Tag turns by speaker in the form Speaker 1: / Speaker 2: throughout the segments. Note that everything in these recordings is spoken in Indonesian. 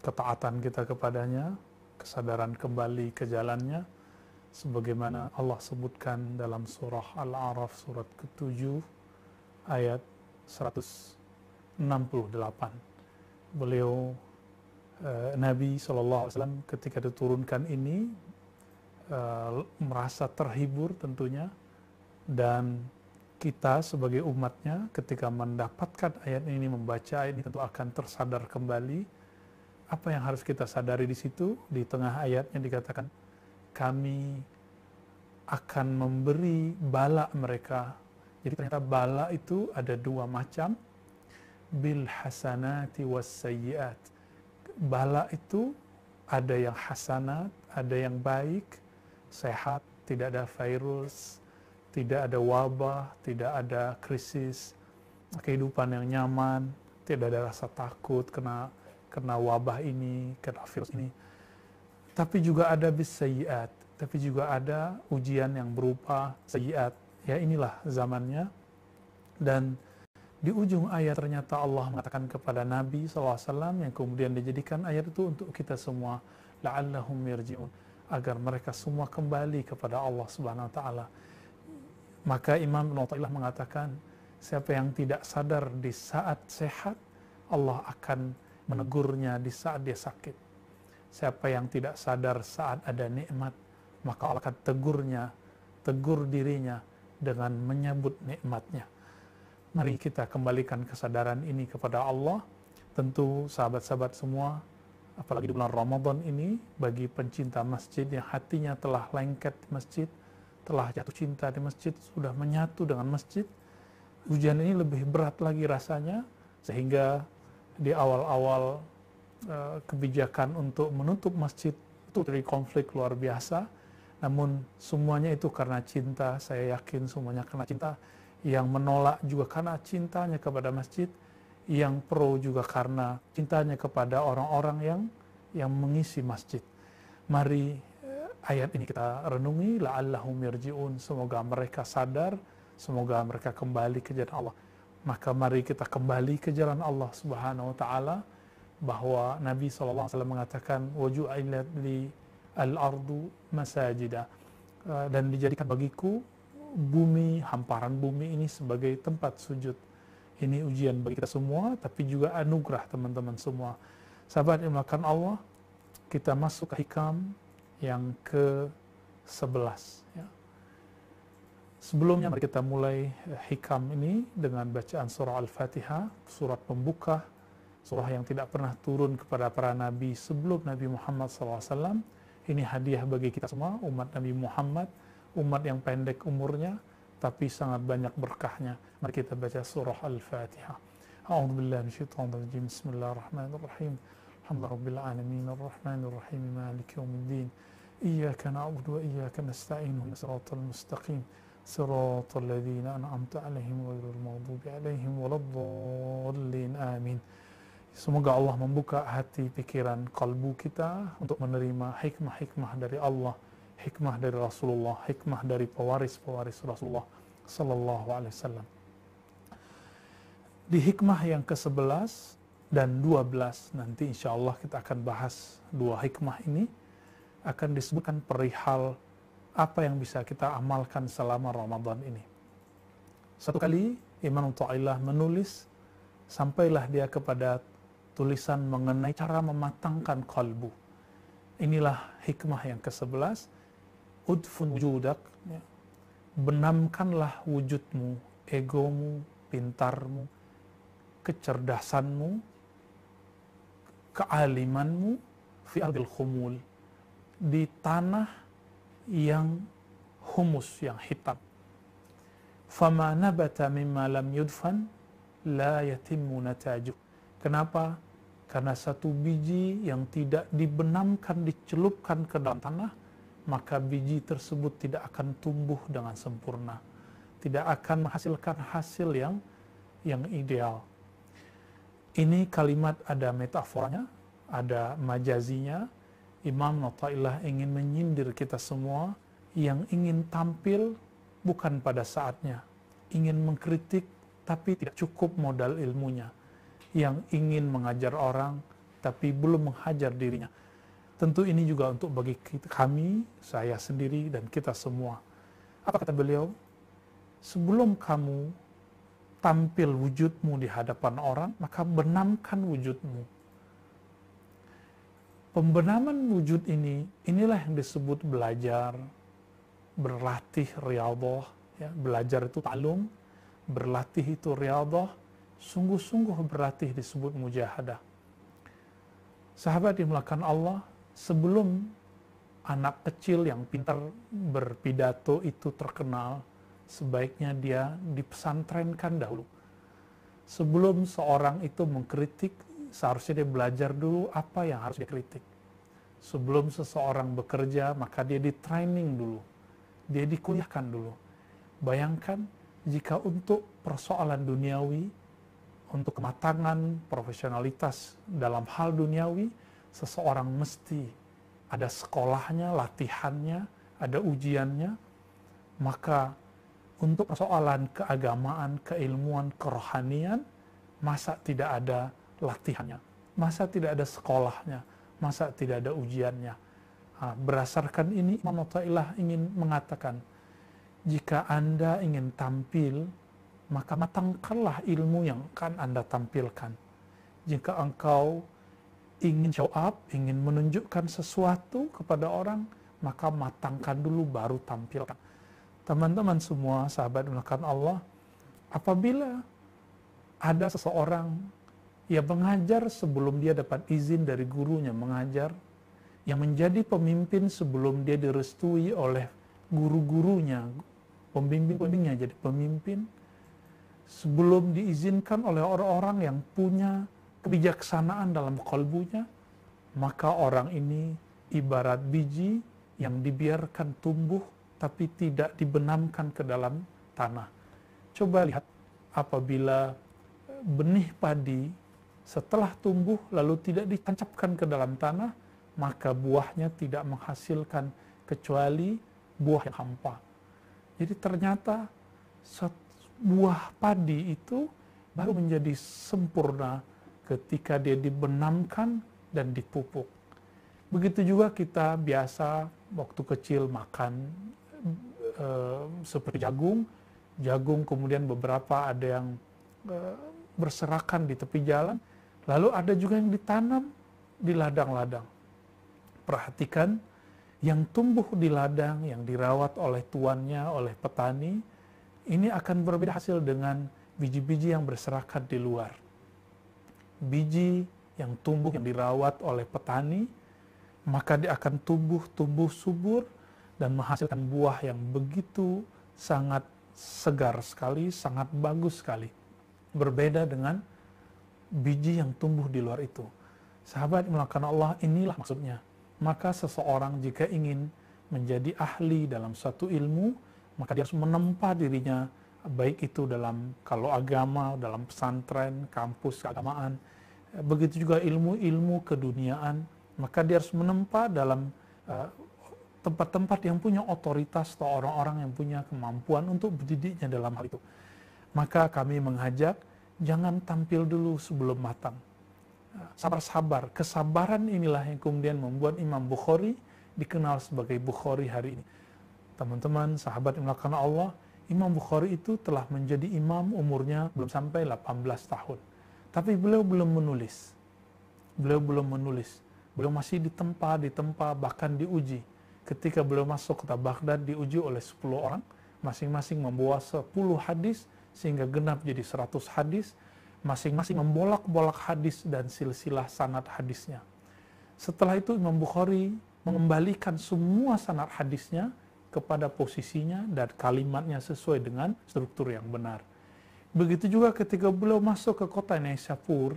Speaker 1: ketaatan kita kepadanya, kesadaran kembali ke jalannya, sebagaimana Allah sebutkan dalam surah Al-A'raf surat ke-7 ayat 168. Beliau Nabi SAW ketika diturunkan ini merasa terhibur tentunya, dan kita sebagai umatnya ketika mendapatkan ayat ini, membaca ayat ini, tentu akan tersadar kembali. Apa yang harus kita sadari di situ? Di tengah ayatnya dikatakan, kami akan memberi bala mereka. Jadi ternyata bala itu ada dua macam, bil hasanati was sayyiat. Bala itu ada yang hasanat, ada yang baik, sehat, tidak ada virus, tidak ada wabah, tidak ada krisis, kehidupan yang nyaman, tidak ada rasa takut kena wabah ini, kena virus ini. Tapi juga ada bisayyiat, tapi juga ada ujian yang berupa sayyiat. Ya, inilah zamannya. Dan di ujung ayat ternyata Allah mengatakan kepada Nabi SAW, yang kemudian dijadikan ayat itu untuk kita semua, la'allahum yarji'un, agar mereka semua kembali kepada Allah Subhanahu wa taala. Maka Imam Ibnu Athaillah mengatakan, siapa yang tidak sadar di saat sehat, Allah akan menegurnya di saat dia sakit. Siapa yang tidak sadar saat ada nikmat, maka Allah akan tegur dirinya dengan menyambut nikmatnya. Mari kita kembalikan kesadaran ini kepada Allah. Tentu sahabat-sahabat semua, apalagi di bulan Ramadan ini, bagi pencinta masjid yang hatinya telah lengket di masjid, telah jatuh cinta di masjid, sudah menyatu dengan masjid, ujian ini lebih berat lagi rasanya, sehingga di awal-awal kebijakan untuk menutup masjid itu dari konflik luar biasa. Namun semuanya itu karena cinta, saya yakin semuanya karena cinta. Yang menolak juga karena cintanya kepada masjid, yang pro juga karena cintanya kepada orang-orang yang mengisi masjid. Mari ayat ini kita renungi, la'allahum yarji'un, semoga mereka sadar, semoga mereka kembali ke jalan Allah. Maka mari kita kembali ke jalan Allah Subhanahu wa taala, bahwa Nabi SAW mengatakan, waju'ilat li al-ardu masajida, dan dijadikan bagiku bumi, hamparan bumi ini sebagai tempat sujud. Ini ujian bagi kita semua, tapi juga anugerah teman-teman semua. Sahabat yang dimuliakan Allah, kita masuk ke hikam yang ke-11. Ya. Sebelumnya mari kita mulai hikam ini dengan bacaan surah Al-Fatihah, surat pembuka, surah yang tidak pernah turun kepada para nabi sebelum Nabi Muhammad SAW. Ini hadiah bagi kita semua, umat Nabi Muhammad, umat yang pendek umurnya, tapi sangat banyak berkahnya. Mari kita baca surah Al-Fatihah. A'udzubillahi minasyaitonir rajim. Bismillahirrahmanirrahim. Alhamdulillahirabbil alamin, arrahmanir rahim, maliki yaumiddin. Iyyaka na'budu wa iyyaka nasta'in. Ihdinas siratal mustaqim. Siratal ladzina an'amta 'alaihim ghairil maghdubi 'alaihim waladdallin. Amin. Semoga Allah membuka hati, pikiran, kalbu kita untuk menerima hikmah-hikmah dari Allah, hikmah dari Rasulullah, hikmah dari pewaris-pewaris Rasulullah sallallahu alaihi wasallam. Di hikmah yang ke-11 dan 12 nanti insya Allah kita akan bahas dua hikmah ini, akan disebutkan perihal apa yang bisa kita amalkan selama Ramadan ini. Satu kali Imam Athaillah menulis, sampailah dia kepada tulisan mengenai cara mematangkan kalbu. Inilah hikmah yang ke-11. Udfun wujudak, ya. Benamkanlah wujudmu, egomu, pintarmu, kecerdasanmu, kealimanmu fi ardil khumul, di tanah yang humus, yang hitam. Fama nabata mimma lam yudfan la yatimmu natajuh. Kenapa? Karena satu biji yang tidak dibenamkan, dicelupkan ke dalam tanah, maka biji tersebut tidak akan tumbuh dengan sempurna, tidak akan menghasilkan hasil yang ideal. Ini kalimat ada metaforanya, ada majazinya. Imam Athaillah ingin menyindir kita semua yang ingin tampil bukan pada saatnya, ingin mengkritik tapi tidak cukup modal ilmunya, yang ingin mengajar orang tapi belum menghajar dirinya. Tentu ini juga untuk bagi kami, saya sendiri dan kita semua. Apa kata beliau? Sebelum kamu tampil wujudmu di hadapan orang, maka benamkan wujudmu. Pembenaman wujud ini, inilah yang disebut belajar, berlatih riyadhah, ya, belajar itu ta'lum, berlatih itu riyadhah, sungguh-sungguh berlatih disebut mujahadah. Sahabat dimulakan Allah, sebelum anak kecil yang pintar berpidato itu terkenal, sebaiknya dia dipesantrenkan dahulu. Sebelum seorang itu mengkritik, seharusnya dia belajar dulu apa yang harus dikritik. Sebelum seseorang bekerja, maka dia di-training dulu. Dia dikuliahkan dulu. Bayangkan jika untuk persoalan duniawi, untuk kematangan, profesionalitas dalam hal duniawi, seseorang mesti ada sekolahnya, latihannya, ada ujiannya, maka untuk persoalan keagamaan, keilmuan, kerohanian, masa tidak ada latihannya, masa tidak ada sekolahnya, masa tidak ada ujiannya. Berdasarkan ini, Imam Athaillah ingin mengatakan, jika Anda ingin tampil, maka matangkanlah ilmu yang akan Anda tampilkan. Jika engkau ingin show up, ingin menunjukkan sesuatu kepada orang, maka matangkan dulu baru tampilkan. Teman-teman semua, sahabat dimulakan Allah, apabila ada seseorang yang mengajar sebelum dia dapat izin dari gurunya mengajar, yang menjadi pemimpin sebelum dia direstui oleh guru-gurunya, pembimbing-pembimbingnya jadi pemimpin, sebelum diizinkan oleh orang-orang yang punya kebijaksanaan dalam kalbunya, maka orang ini ibarat biji yang dibiarkan tumbuh tapi tidak dibenamkan ke dalam tanah. Coba lihat, apabila benih padi setelah tumbuh lalu tidak ditancapkan ke dalam tanah, maka buahnya tidak menghasilkan kecuali buah yang hampa. Jadi ternyata buah padi itu baru menjadi sempurna ketika dia dibenamkan dan dipupuk. Begitu juga kita biasa waktu kecil makan seperti jagung kemudian beberapa ada yang berserakan di tepi jalan, lalu ada juga yang ditanam di ladang-ladang. Perhatikan, yang tumbuh di ladang, yang dirawat oleh tuannya, oleh petani, ini akan berbeda hasil dengan biji-biji yang berserakan di luar. Biji yang tumbuh, yang dirawat oleh petani, maka dia akan tumbuh subur dan menghasilkan buah yang begitu sangat segar sekali, sangat bagus sekali. Berbeda dengan biji yang tumbuh di luar itu. Sahabat dimulakan Allah, inilah maksudnya. Maka seseorang jika ingin menjadi ahli dalam suatu ilmu, maka dia harus menempa dirinya, baik itu dalam, kalau agama, dalam pesantren, kampus keagamaan, begitu juga ilmu-ilmu keduniaan, maka dia harus menempa dalam tempat-tempat yang punya otoritas atau orang-orang yang punya kemampuan untuk berdidiknya dalam hal itu. Maka kami mengajak, jangan tampil dulu sebelum matang. Sabar-sabar, kesabaran inilah yang kemudian membuat Imam Bukhari dikenal sebagai Bukhari hari ini. Teman-teman, sahabat yang dimulakan Allah, Imam Bukhari itu telah menjadi imam umurnya belum sampai 18 tahun. Tapi beliau belum menulis. Beliau masih ditempa, bahkan diuji. Ketika beliau masuk kota Baghdad, diuji oleh 10 orang, masing-masing membawa 10 hadis, sehingga genap jadi 100 hadis, masing-masing membolak-bolak hadis dan silsilah sanad hadisnya. Setelah itu Imam Bukhari mengembalikan semua sanad hadisnya kepada posisinya dan kalimatnya sesuai dengan struktur yang benar. Begitu juga ketika beliau masuk ke kota Naisapur,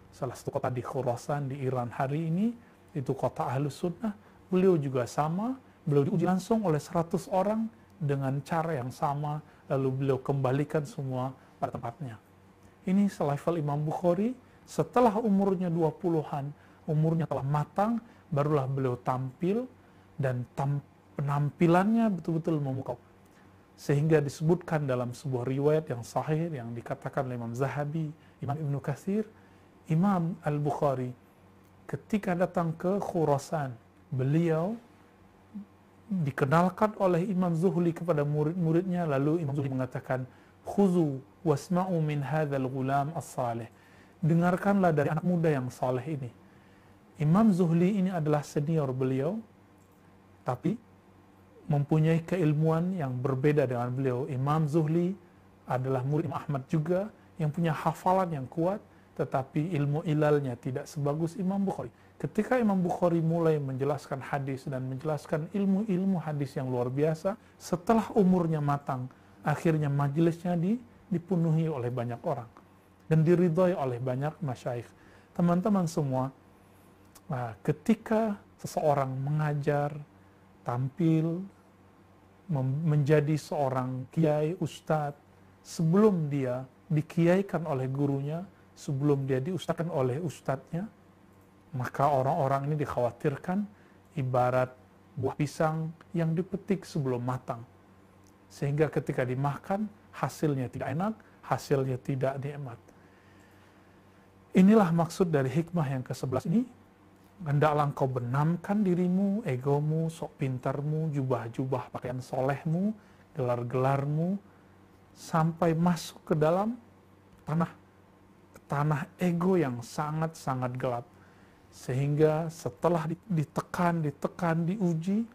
Speaker 1: salah satu kota di Khurasan, di Iran hari ini, itu kota Ahlus Sunnah, beliau juga sama, beliau diuji langsung oleh 100 orang dengan cara yang sama, lalu beliau kembalikan semua pada tempatnya. Ini selevel Imam Bukhari, setelah umurnya 20-an, umurnya telah matang, barulah beliau tampil, dan penampilannya betul-betul memukau. Sehingga disebutkan dalam sebuah riwayat yang sahih, yang dikatakan oleh Imam Zahabi, Imam Ibnu Katsir, Imam Al-Bukhari ketika datang ke Khurasan, beliau dikenalkan oleh Imam Zuhli kepada murid-muridnya, lalu Imam Zuhli mengatakan, khuzu wasma'u min hadzal ghulam as-salih. Dengarkanlah dari anak muda yang saleh ini. Imam Zuhli ini adalah senior beliau, tapi mempunyai keilmuan yang berbeda dengan beliau. Imam Zuhli adalah murid Imam Ahmad juga, yang punya hafalan yang kuat, tetapi ilmu ilalnya tidak sebagus Imam Bukhari. Ketika Imam Bukhari mulai menjelaskan hadis dan menjelaskan ilmu-ilmu hadis yang luar biasa, setelah umurnya matang, akhirnya majelisnya dipenuhi oleh banyak orang dan diridhai oleh banyak masyaikh. Teman-teman semua, ketika seseorang mengajar, tampil, menjadi seorang kiai, ustadz, sebelum dia dikiaikan oleh gurunya, sebelum dia diustadkan oleh ustadznya, maka orang-orang ini dikhawatirkan ibarat buah pisang yang dipetik sebelum matang. Sehingga ketika dimakan, hasilnya tidak enak, hasilnya tidak nikmat. Inilah maksud dari hikmah yang ke-11 ini. Hendaklah engkau benamkan dirimu, egomu, sok pintarmu, jubah-jubah pakaian solehmu, gelar-gelarmu, sampai masuk ke dalam tanah ego yang sangat-sangat gelap. Sehingga setelah ditekan, diuji,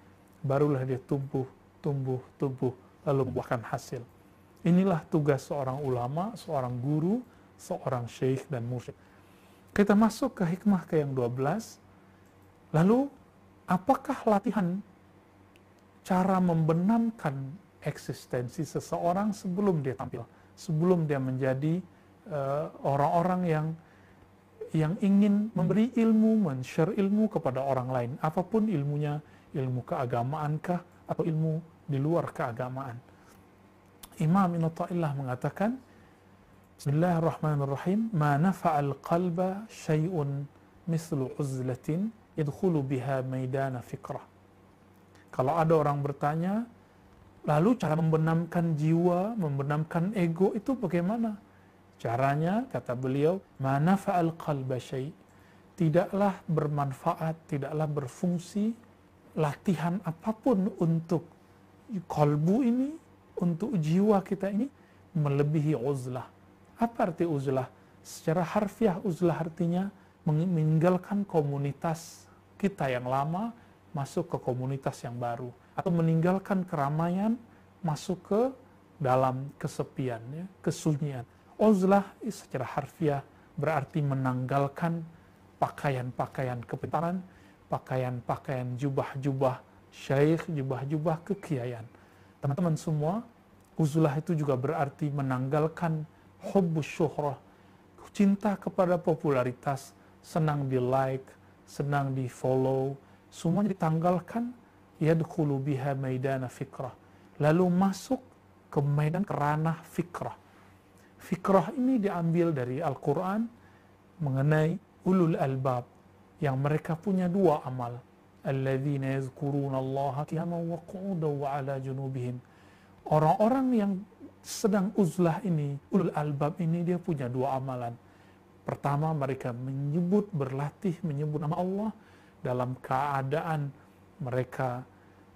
Speaker 1: barulah dia tumbuh, lalu membuahkan hasil. Inilah tugas seorang ulama, seorang guru, seorang syekh dan mursyid. Kita masuk ke hikmah ke yang 12. Lalu, apakah latihan cara membenamkan eksistensi seseorang sebelum dia tampil, sebelum dia menjadi orang-orang yang ingin memberi ilmu, men-share ilmu kepada orang lain, apapun ilmunya, ilmu keagamankah atau ilmu di luar keagamaan. Imam Ibn Athaillah mengatakan, Bismillahirrahmanirrahim, ma nafa'al qalba syai'un mislu uzlatin yadkhulu biha maidana fikrah. Kalau ada orang bertanya, lalu cara membenamkan jiwa, membenamkan ego itu bagaimana? Caranya, kata beliau, ma nafa'al qalba syai', tidaklah bermanfaat, tidaklah berfungsi latihan apapun untuk kalbu ini, untuk jiwa kita ini, melebihi uzlah. Apa arti uzlah? Secara harfiah, uzlah artinya meninggalkan komunitas kita yang lama, masuk ke komunitas yang baru. Atau meninggalkan keramaian, masuk ke dalam kesepian, ya, kesunyian. Uzlah secara harfiah berarti menanggalkan pakaian-pakaian kepintaran, pakaian-pakaian jubah-jubah syekh, jubah-jubah kekiaian. Teman-teman semua, uzlah itu juga berarti menanggalkan hubbus syuhrah, cinta kepada popularitas, senang di like, senang di follow, semuanya ditanggalkan. Yadkhulu biha maidana fikrah, lalu masuk ke medan ranah fikrah. Fikrah ini diambil dari Al-Quran mengenai ulul albab, yang mereka punya dua amal. Alladzina yazkuruna Allaha qiyaman wa qu'udan wa ala junubihim. Orang-orang yang sedang uzlah ini, ulul albab ini, dia punya dua amalan. Pertama, mereka berlatih menyebut nama Allah dalam keadaan mereka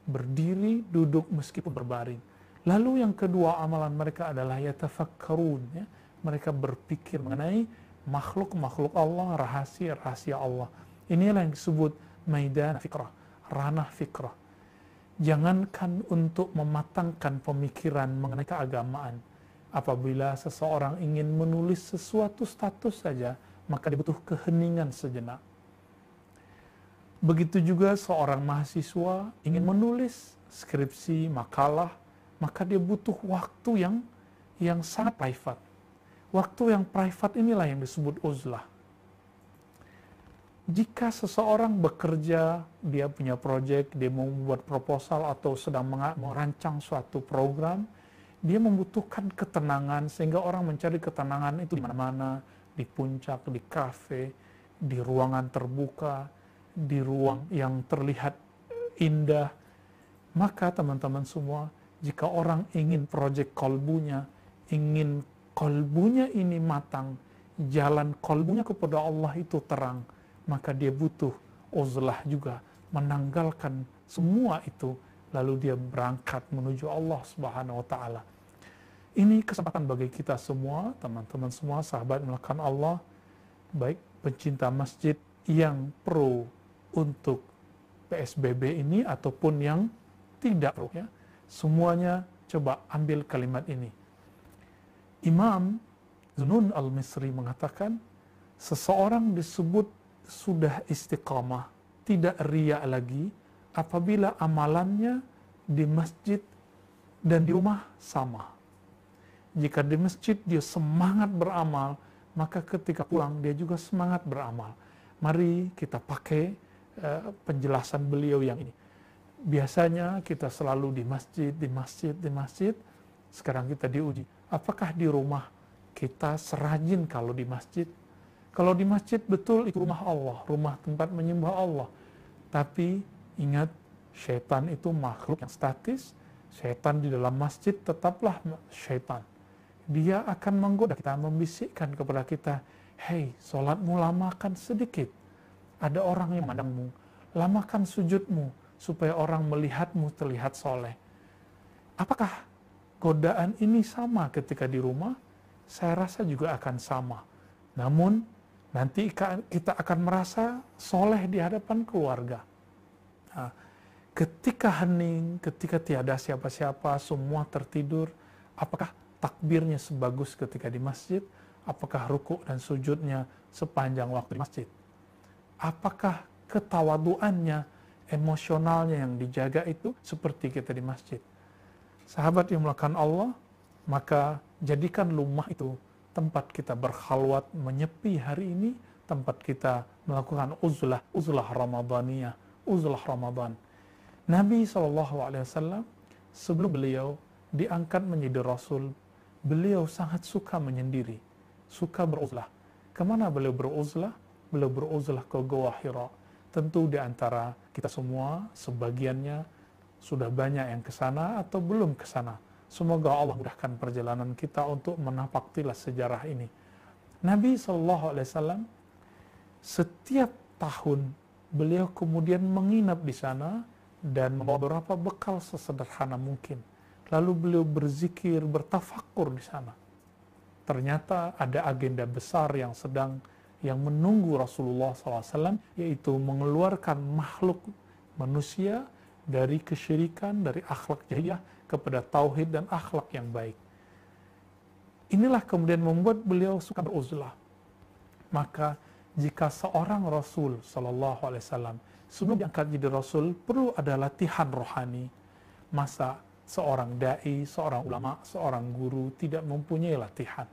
Speaker 1: berdiri, duduk meskipun berbaring. Lalu yang kedua amalan mereka adalah yatafakkarun, ya. Mereka berpikir mengenai makhluk-makhluk Allah, rahasia-rahasia Allah. Inilah yang disebut maidan fikrah, ranah fikrah. Jangankan untuk mematangkan pemikiran mengenai keagamaan. Apabila seseorang ingin menulis sesuatu status saja, maka dibutuh keheningan sejenak. Begitu juga seorang mahasiswa ingin menulis skripsi, makalah, maka dia butuh waktu yang sangat private. Waktu yang private inilah yang disebut uzlah. Jika seseorang bekerja, dia punya proyek, dia mau membuat proposal atau sedang merancang suatu program, dia membutuhkan ketenangan, sehingga orang mencari ketenangan itu di mana-mana, di puncak, di kafe, di ruangan terbuka, di ruang yang terlihat indah. Maka teman-teman semua, jika orang ingin proyek kolbunya, ingin kolbunya ini matang, jalan kolbunya kepada Allah itu terang, maka dia butuh uzlah juga, menanggalkan semua itu, lalu dia berangkat menuju Allah Subhanahu wa Ta'ala. Ini kesempatan bagi kita semua, teman-teman semua, sahabat melakukan Allah, baik pencinta masjid yang pro untuk PSBB ini ataupun yang tidak pro, ya. Semuanya coba ambil kalimat ini. Imam Zunnun al-Misri mengatakan, seseorang disebut sudah istiqamah, tidak riya lagi, apabila amalannya di masjid dan di rumah sama. Jika di masjid dia semangat beramal, maka ketika pulang dia juga semangat beramal. Mari kita pakai penjelasan beliau yang ini. Biasanya kita selalu di masjid. Sekarang kita diuji. Apakah di rumah kita serajin kalau di masjid? Kalau di masjid betul itu rumah Allah, rumah tempat menyembah Allah. Tapi ingat, syaitan itu makhluk yang statis. Syaitan di dalam masjid tetaplah syaitan. Dia akan menggoda kita, membisikkan kepada kita, hei, sholatmu lamakan sedikit. Ada orang yang memandangmu, lamakan sujudmu, supaya orang melihatmu terlihat soleh. Apakah godaan ini sama ketika di rumah? Saya rasa juga akan sama. Namun, nanti kita akan merasa soleh di hadapan keluarga. Nah, ketika hening, ketika tiada siapa-siapa, semua tertidur, apakah takbirnya sebagus ketika di masjid? Apakah rukuk dan sujudnya sepanjang waktu di masjid? Apakah ketawaduannya, emosionalnya yang dijaga itu seperti kita di masjid? Sahabat yang melakukan Allah, maka jadikan rumah itu tempat kita berkhalwat, menyepi hari ini, tempat kita melakukan uzlah Ramadaniyah, uzlah Ramadan. Nabi SAW sebelum beliau diangkat menjadi Rasul, beliau sangat suka menyendiri, suka beruzlah. Kemana beliau beruzlah? Beliau beruzlah ke Gua Hira. Tentu di antara kita semua, sebagiannya sudah banyak yang ke sana atau belum ke sana. Semoga Allah mudahkan perjalanan kita untuk menapak tilas sejarah ini. Nabi SAW setiap tahun beliau kemudian menginap di sana dan membawa beberapa bekal sesederhana mungkin. Lalu beliau berzikir, bertafakur di sana. Ternyata ada agenda besar yang menunggu Rasulullah SAW, yaitu mengeluarkan makhluk manusia dari kesyirikan, dari akhlak jahiliyah kepada tauhid dan akhlak yang baik. Inilah kemudian membuat beliau suka beruzlah. Maka jika seorang Rasul SAW sebelum diangkat jadi Rasul perlu ada latihan rohani, masa seorang dai, seorang ulama, seorang guru tidak mempunyai latihan?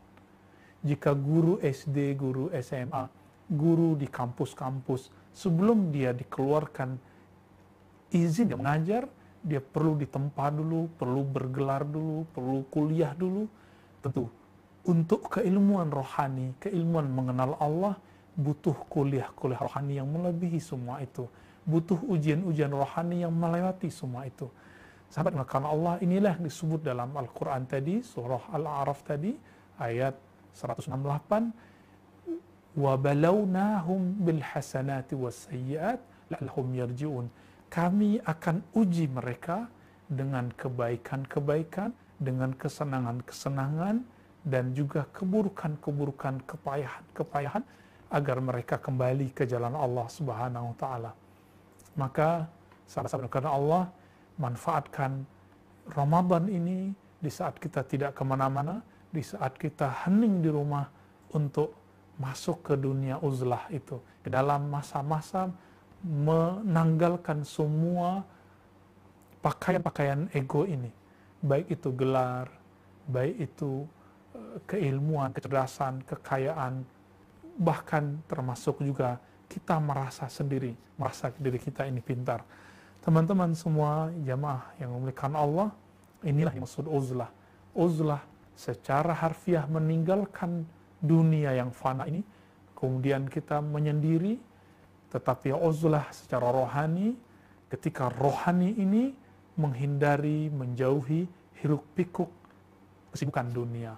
Speaker 1: Jika guru SD, guru SMA, guru di kampus-kampus, sebelum dia dikeluarkan izin dia mengajar, dia perlu ditempa dulu, perlu bergelar dulu, perlu kuliah dulu. Tentu, untuk keilmuan rohani, keilmuan mengenal Allah, butuh kuliah-kuliah rohani yang melebihi semua itu. Butuh ujian-ujian rohani yang melewati semua itu. Sahabat melakukan Allah, inilah yang disebut dalam Al-Quran tadi, surah Al-A'raf tadi, ayat 168, وَبَلَوْنَاهُمْ بِالْحَسَنَاتِ وَالسَّيِّئَاتِ لَعَلَّهُمْ يَرْجِعُونَ. Kami akan uji mereka dengan kebaikan-kebaikan, dengan kesenangan-kesenangan, dan juga keburukan-keburukan, kepayahan-kepayahan, agar mereka kembali ke jalan Allah Subhanahu wa Ta'ala. Maka, sahabat-sahabat karena Allah, manfaatkan Ramadan ini di saat kita tidak kemana-mana, di saat kita hening di rumah untuk masuk ke dunia uzlah itu, ke dalam masa-masa menanggalkan semua pakaian-pakaian ego ini, baik itu gelar, baik itu keilmuan, kecerdasan, kekayaan, bahkan termasuk juga kita merasa sendiri, merasa diri kita ini pintar. Teman-teman semua jamaah yang memuliakan Allah, inilah yang maksud uzlah. Uzlah secara harfiah meninggalkan dunia yang fana ini, kemudian kita menyendiri, tetapi uzlah secara rohani, ketika rohani ini menghindari, menjauhi hiruk-pikuk kesibukan dunia.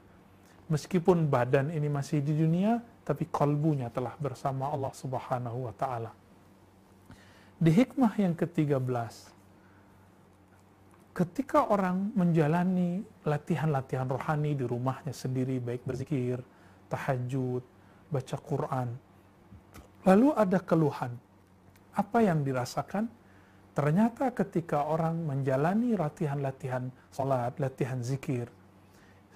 Speaker 1: Meskipun badan ini masih di dunia, tapi kalbunya telah bersama Allah Subhanahu wa Ta'ala. Di hikmah yang ke-13, ketika orang menjalani latihan-latihan rohani di rumahnya sendiri, baik berzikir, tahajud, baca Quran, lalu ada keluhan, apa yang dirasakan? Ternyata ketika orang menjalani latihan-latihan salat, latihan zikir,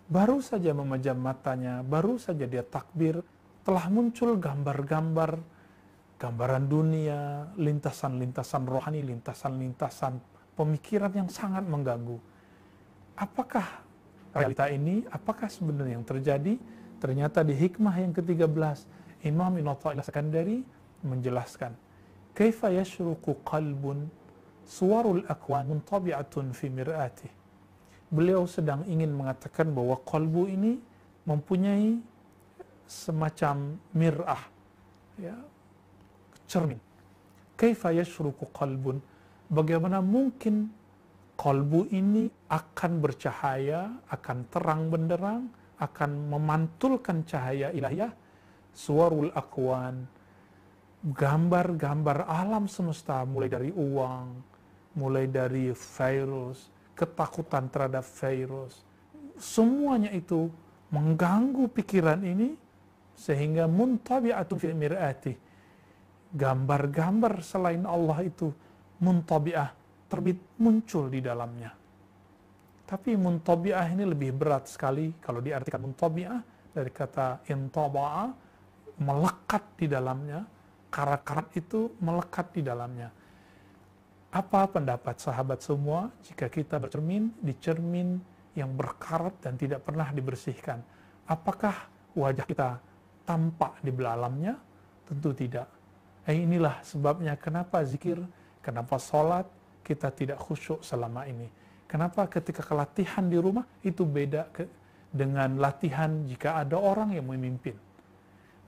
Speaker 1: baru saja memejam matanya, baru saja dia takbir, telah muncul gambar-gambar, gambaran dunia, lintasan-lintasan rohani, lintasan-lintasan pemikiran yang sangat mengganggu. Apakah realita ini? Apakah sebenarnya yang terjadi? Ternyata di hikmah yang ke-13, Imam Ibn Athaillah Iskandari menjelaskan, kaifa yashruqu qalbun suwarul akwan muntabi'atun fi mir'atih. Beliau sedang ingin mengatakan bahwa kalbu ini mempunyai semacam mir'ah, ya, cermin. Kaifa yashruqu qalbun, bagaimana mungkin kalbu ini akan bercahaya, akan terang benderang, akan memantulkan cahaya ilahiyah, suwarul akwan, gambar-gambar alam semesta, mulai dari uang, mulai dari virus, ketakutan terhadap virus, semuanya itu mengganggu pikiran ini, sehingga muntabi'atun fi mir'ati, gambar-gambar selain Allah itu muntabi'ah, terbit muncul di dalamnya. Tapi muntabi'ah ini lebih berat sekali kalau diartikan muntabi'ah dari kata intaba'a, melekat di dalamnya, karat-karat itu melekat di dalamnya. Apa pendapat sahabat semua jika kita bercermin di cermin yang berkarat dan tidak pernah dibersihkan? Apakah wajah kita tampak di dalamnya? Tentu tidak. Inilah sebabnya kenapa zikir, kenapa sholat kita tidak khusyuk selama ini. Kenapa ketika kelatihan di rumah itu beda dengan latihan jika ada orang yang memimpin.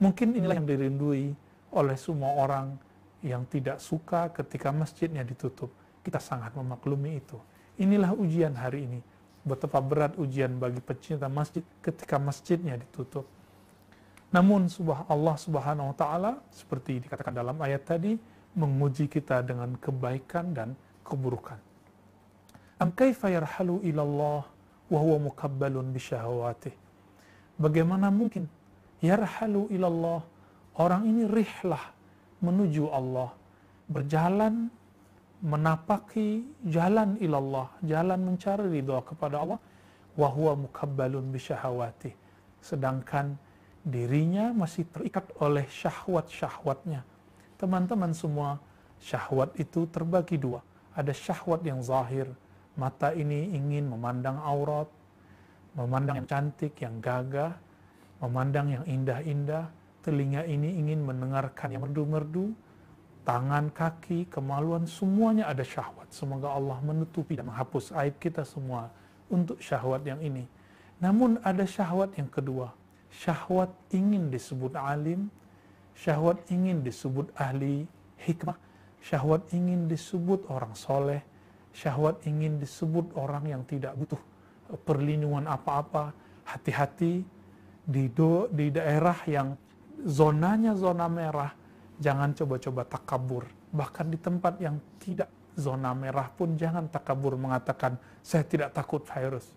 Speaker 1: Mungkin inilah yang dirindui oleh semua orang yang tidak suka ketika masjidnya ditutup. Kita sangat memaklumi itu. Inilah ujian hari ini. Betapa berat ujian bagi pecinta masjid ketika masjidnya ditutup. Namun Allah Subhanahu wa Ta'ala, seperti dikatakan dalam ayat tadi, menguji kita dengan kebaikan dan keburukan. Am kaifa yarhalu ilallah wa huwa mukabbalun bisyahawatih. Bagaimana mungkin yarhalu ilallah, orang ini rihlah menuju Allah, berjalan menapaki jalan ilallah, jalan mencari ridha kepada Allah, wa huwa mukabbalun bisyahawatih, sedangkan dirinya masih terikat oleh syahwat-syahwatnya. Teman-teman semua, syahwat itu terbagi dua. Ada syahwat yang zahir, mata ini ingin memandang aurat, memandang yang cantik, yang gagah, memandang yang indah-indah. Telinga ini ingin mendengarkan yang merdu-merdu, tangan, kaki, kemaluan, semuanya ada syahwat. Semoga Allah menutupi dan menghapus aib kita semua untuk syahwat yang ini. Namun ada syahwat yang kedua, syahwat ingin disebut alim, syahwat ingin disebut ahli hikmah, syahwat ingin disebut orang soleh, syahwat ingin disebut orang yang tidak butuh perlindungan apa-apa. Hati-hati di daerah yang zonanya zona merah, jangan coba-coba takabur. Bahkan di tempat yang tidak zona merah pun jangan takabur mengatakan, saya tidak takut virus,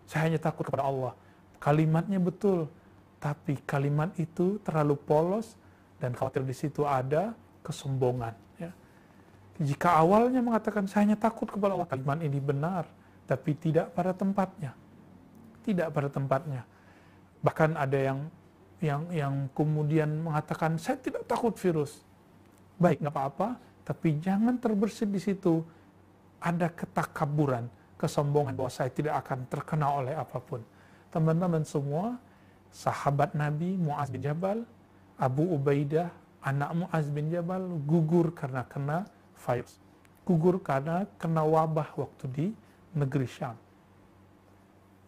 Speaker 1: saya hanya takut kepada Allah. Kalimatnya betul, tapi kalimat itu terlalu polos dan khawatir di situ ada kesombongan. Ya. Jika awalnya mengatakan saya hanya takut kepada Allah, kalimat ini benar, tapi tidak pada tempatnya. Tidak pada tempatnya. Bahkan ada yang kemudian mengatakan saya tidak takut virus. Baik, nggak apa-apa, tapi jangan terbersit di situ ada ketakaburan, kesombongan bahwa saya tidak akan terkena oleh apapun. Teman-teman semua, sahabat Nabi Mu'az bin Jabal, Abu Ubaidah, anak Mu'az bin Jabal, gugur karena kena virus. Gugur karena kena wabah waktu di negeri Syam.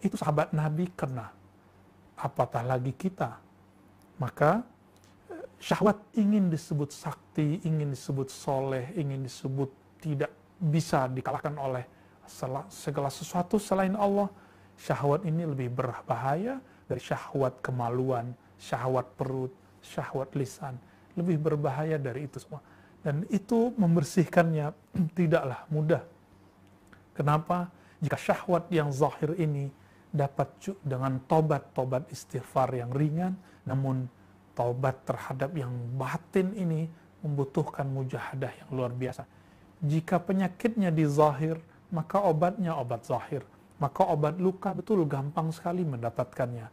Speaker 1: Itu sahabat Nabi kena. Apatah lagi kita. Maka syahwat ingin disebut sakti, ingin disebut soleh, ingin disebut tidak bisa dikalahkan oleh segala sesuatu selain Allah. Syahwat ini lebih berbahaya dari syahwat kemaluan, syahwat perut, syahwat lisan. Lebih berbahaya dari itu semua. Dan itu membersihkannya tidaklah mudah. Kenapa? Jika syahwat yang zahir ini dapat dengan tobat istighfar yang ringan, namun taubat terhadap yang batin ini membutuhkan mujahadah yang luar biasa. Jika penyakitnya di zahir, maka obatnya obat zahir. Maka obat luka betul gampang sekali mendapatkannya.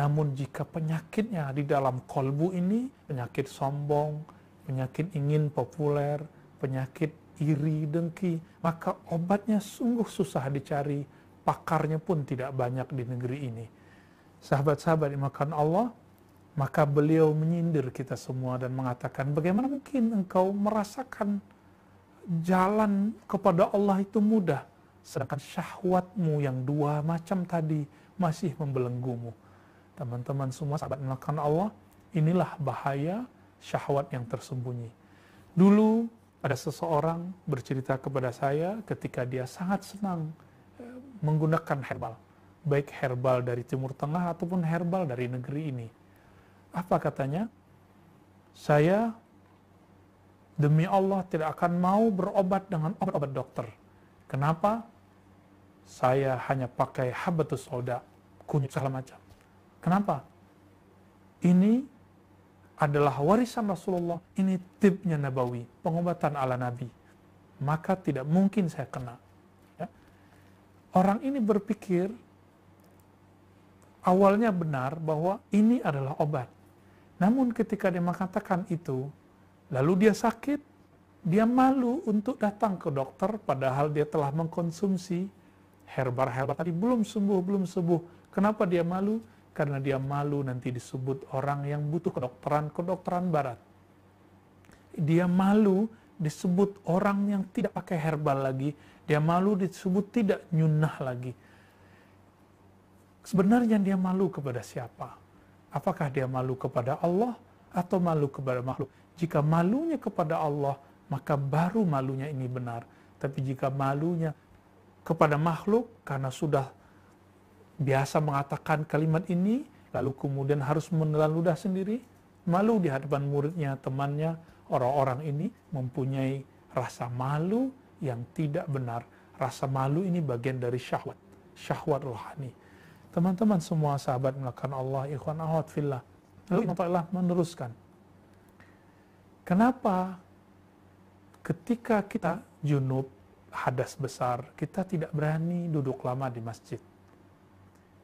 Speaker 1: Namun jika penyakitnya di dalam kolbu ini, penyakit sombong, penyakit ingin populer, penyakit iri, dengki, maka obatnya sungguh susah dicari, pakarnya pun tidak banyak di negeri ini. Sahabat-sahabat dimakan Allah, maka beliau menyindir kita semua dan mengatakan, bagaimana mungkin engkau merasakan jalan kepada Allah itu mudah, sedangkan syahwatmu yang dua macam tadi masih membelenggumu. Teman-teman semua sahabat dimakan Allah, inilah bahaya syahwat yang tersembunyi. Dulu ada seseorang bercerita kepada saya ketika dia sangat senang menggunakan herbal, baik herbal dari Timur Tengah ataupun herbal dari negeri ini. Apa katanya? Saya demi Allah tidak akan mau berobat dengan obat-obat dokter. Kenapa? Saya hanya pakai habatus sauda, kunyit segala macam. Kenapa? Ini adalah warisan Rasulullah, ini tibnya Nabawi, pengobatan ala Nabi. Maka tidak mungkin saya kena. Ya. Orang ini berpikir, awalnya benar bahwa ini adalah obat. Namun ketika dia mengatakan itu, lalu dia sakit, dia malu untuk datang ke dokter, padahal dia telah mengkonsumsi herbal-herbal tadi, belum sembuh. Kenapa dia malu? Karena dia malu nanti disebut orang yang butuh kedokteran barat. Dia malu disebut orang yang tidak pakai herbal lagi. Dia malu disebut tidak nyunnah lagi. Sebenarnya dia malu kepada siapa? Apakah dia malu kepada Allah atau malu kepada makhluk? Jika malunya kepada Allah, maka baru malunya ini benar. Tapi jika malunya kepada makhluk, karena sudah biasa mengatakan kalimat ini, lalu kemudian harus menelan ludah sendiri, malu di hadapan muridnya, temannya, orang-orang ini mempunyai rasa malu yang tidak benar. Rasa malu ini bagian dari syahwat rohani. Teman-teman semua sahabat melakukan Allah, ikhwan akhwat fillah. Lalu Allah meneruskan, kenapa ketika kita junub, hadas besar, kita tidak berani duduk lama di masjid?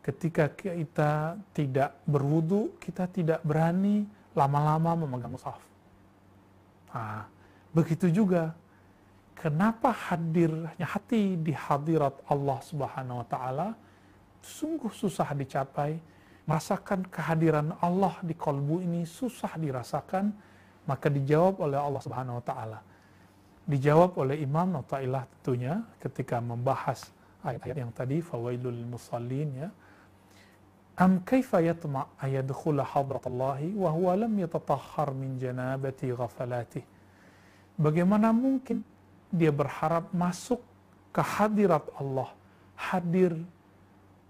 Speaker 1: Ketika kita tidak berwudu, kita tidak berani lama-lama memegang mushaf. Nah, begitu juga, kenapa hadirnya hati di hadirat Allah Subhanahu wa Ta'ala sungguh susah dicapai, merasakan kehadiran Allah di kalbu ini susah dirasakan, maka dijawab oleh Allah Subhanahu wa Ta'ala. Dijawab oleh Imam Athaillah tentunya ketika membahas ayat-ayat yang tadi, fawailul musallin, ya. Am kaifa yatma' ayadkhula hadratallahi wa huwa lam yatatahhar min janabati ghafalati. Bagaimana mungkin dia berharap masuk ke hadirat Allah, hadir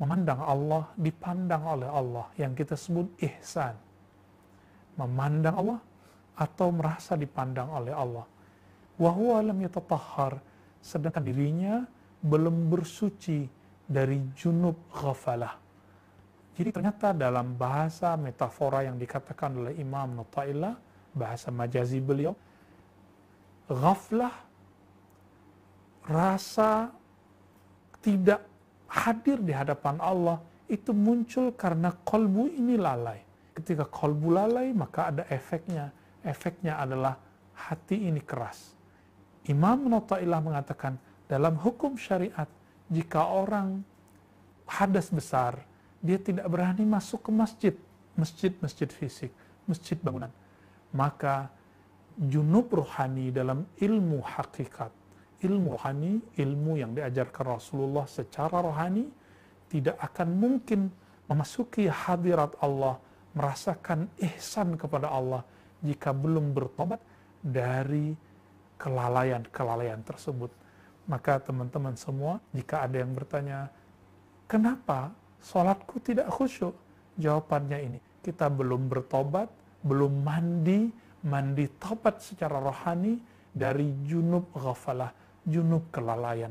Speaker 1: memandang Allah, dipandang oleh Allah, yang kita sebut ihsan. Memandang Allah atau merasa dipandang oleh Allah. Wa huwa lam yatatahhar, sedangkan dirinya belum bersuci dari junub ghafalah. Jadi ternyata dalam bahasa metafora yang dikatakan oleh Imam Athaillah, bahasa majazi beliau, ghaflah, rasa tidak hadir di hadapan Allah, itu muncul karena kolbu ini lalai. Ketika kolbu lalai, maka ada efeknya. Efeknya adalah hati ini keras. Imam Athaillah mengatakan, dalam hukum syariat, jika orang hadas besar, dia tidak berani masuk ke masjid fisik, masjid bangunan. Maka junub rohani dalam ilmu hakikat, ilmu rohani, ilmu yang diajarkan Rasulullah secara rohani, tidak akan mungkin memasuki hadirat Allah, merasakan ihsan kepada Allah, jika belum bertobat dari kelalaian tersebut. Maka teman-teman semua, jika ada yang bertanya, kenapa sholatku tidak khusyuk? Jawabannya ini, kita belum bertobat belum mandi taubat secara rohani dari junub ghafalah, junub kelalaian.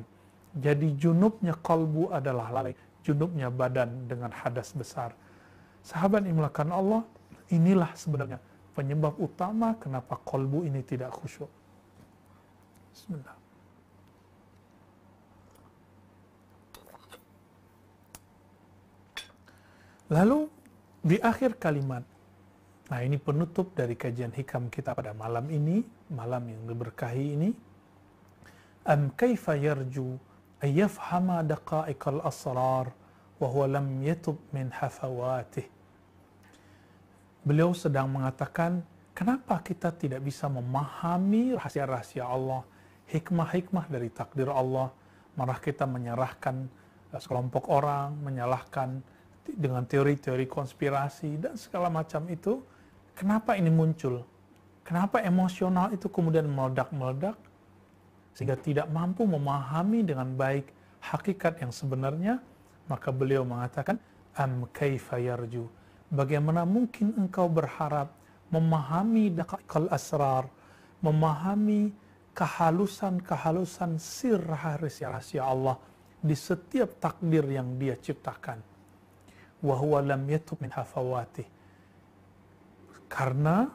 Speaker 1: Jadi junubnya kalbu adalah lalai, junubnya badan dengan hadas besar. Sahabat yang dimuliakan Allah, inilah sebenarnya penyebab utama kenapa kalbu ini tidak khusyuk. Bismillah. Lalu di akhir kalimat, nah ini penutup dari kajian hikam kita pada malam ini, malam yang diberkahi ini. Am kaifa yarju ayyafhama daqa'iqal asrar wa huwa lam yatub min hafawatih. Beliau sedang mengatakan, kenapa kita tidak bisa memahami rahasia-rahasia Allah, hikmah-hikmah dari takdir Allah, malah kita menyerahkan sekelompok orang, menyalahkan dengan teori-teori konspirasi dan segala macam itu. Kenapa ini muncul? Kenapa emosional itu kemudian meledak-meledak sehingga tidak mampu memahami dengan baik hakikat yang sebenarnya? Maka beliau mengatakan, am kaifa yarju, bagaimana mungkin engkau berharap memahami daqaiqal asrar, memahami kehalusan-kehalusan sir rahasia Allah di setiap takdir yang Dia ciptakan. Wa huwa lam yatub min hafawatih. Karena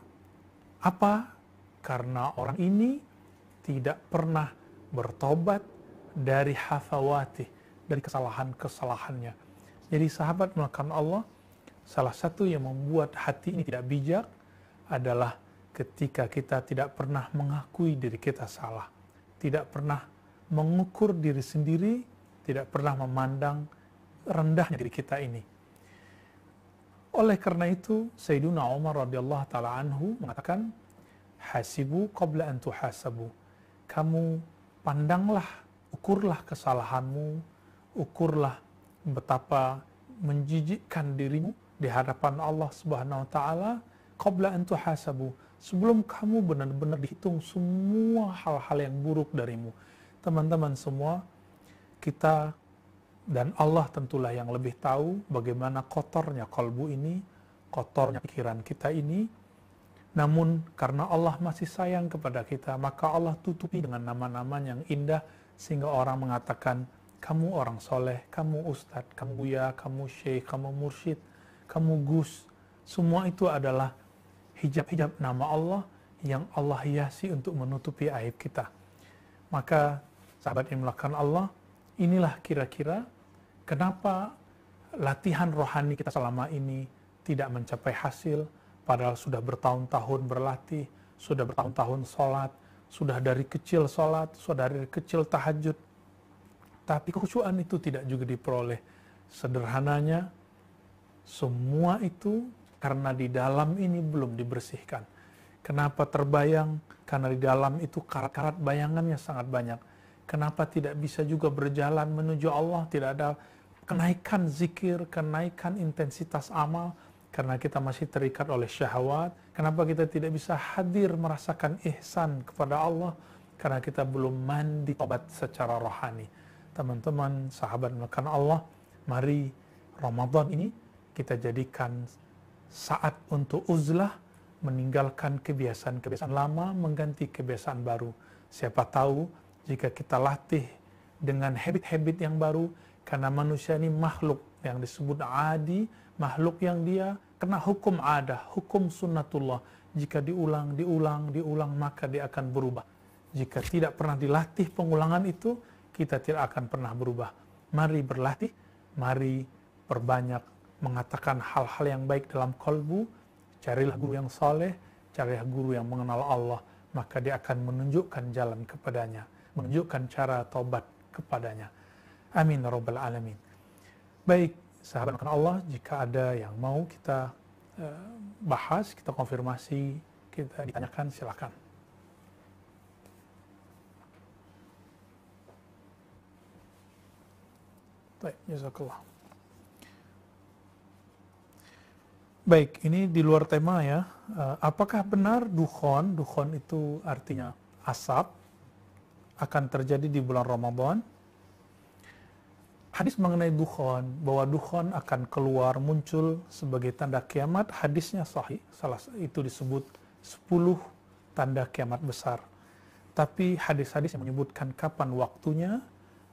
Speaker 1: apa? Karena orang ini tidak pernah bertobat dari hafawatih, dari kesalahan-kesalahannya. Jadi sahabat melakukan Allah, salah satu yang membuat hati ini tidak bijak adalah ketika kita tidak pernah mengakui diri kita salah, tidak pernah mengukur diri sendiri, tidak pernah memandang rendahnya diri kita ini. Oleh karena itu, Sayyiduna Umar radhiyallahu ta'ala anhu mengatakan, hasibu qabla an tuhasabu. Kamu pandanglah, ukurlah kesalahanmu, ukurlah betapa menjijikkan dirimu di hadapan Allah Subhanahu wa taala qabla an tuhasabu, sebelum kamu benar-benar dihitung semua hal-hal yang buruk darimu. Teman-teman semua, kita dan Allah tentulah yang lebih tahu bagaimana kotornya kalbu ini, kotornya pikiran kita ini. Namun karena Allah masih sayang kepada kita, maka Allah tutupi dengan nama-nama yang indah sehingga orang mengatakan, kamu orang soleh, kamu ustadz, kamu buya, kamu syekh, kamu mursyid, kamu gus. Semua itu adalah hijab-hijab nama Allah yang Allah hiasi untuk menutupi aib kita. Maka sahabat yang melakukan Allah, inilah kira-kira kenapa latihan rohani kita selama ini tidak mencapai hasil, padahal sudah bertahun-tahun berlatih, sudah bertahun-tahun sholat, sudah dari kecil sholat, sudah dari kecil tahajud, tapi kekhusyuan itu tidak juga diperoleh. Sederhananya, semua itu karena di dalam ini belum dibersihkan. Kenapa terbayang? Karena di dalam itu karat-karat bayangannya sangat banyak. Kenapa tidak bisa juga berjalan menuju Allah? Tidak ada kenaikan zikir, kenaikan intensitas amal, karena kita masih terikat oleh syahwat. Kenapa kita tidak bisa hadir merasakan ihsan kepada Allah? Karena kita belum mandi tobat secara rohani. Teman-teman, sahabat melakukan Allah, mari Ramadan ini kita jadikan saat untuk uzlah, meninggalkan kebiasaan-kebiasaan lama, mengganti kebiasaan baru. Siapa tahu jika kita latih dengan habit-habit yang baru, karena manusia ini makhluk yang disebut adi, makhluk yang dia kena hukum adah, hukum sunnatullah. Jika diulang, maka dia akan berubah. Jika tidak pernah dilatih pengulangan itu, kita tidak akan pernah berubah. Mari berlatih, mari perbanyak mengatakan hal-hal yang baik dalam kalbu, carilah guru yang soleh, carilah guru yang mengenal Allah, maka dia akan menunjukkan jalan kepadanya, menunjukkan cara taubat kepadanya. Amin ya rabbal alamin. Baik, sahabat Allah, jika ada yang mau kita bahas, kita konfirmasi, kita ditanyakan, silakan. Baik, jazakallah. Baik, ini di luar tema ya. Apakah benar dukhon itu artinya asap, akan terjadi di bulan Ramadan? Hadis mengenai dukhon, bahwa dukhon akan keluar muncul sebagai tanda kiamat, hadisnya sahih. Salah itu disebut 10 tanda kiamat besar. Tapi hadis-hadis yang menyebutkan kapan waktunya,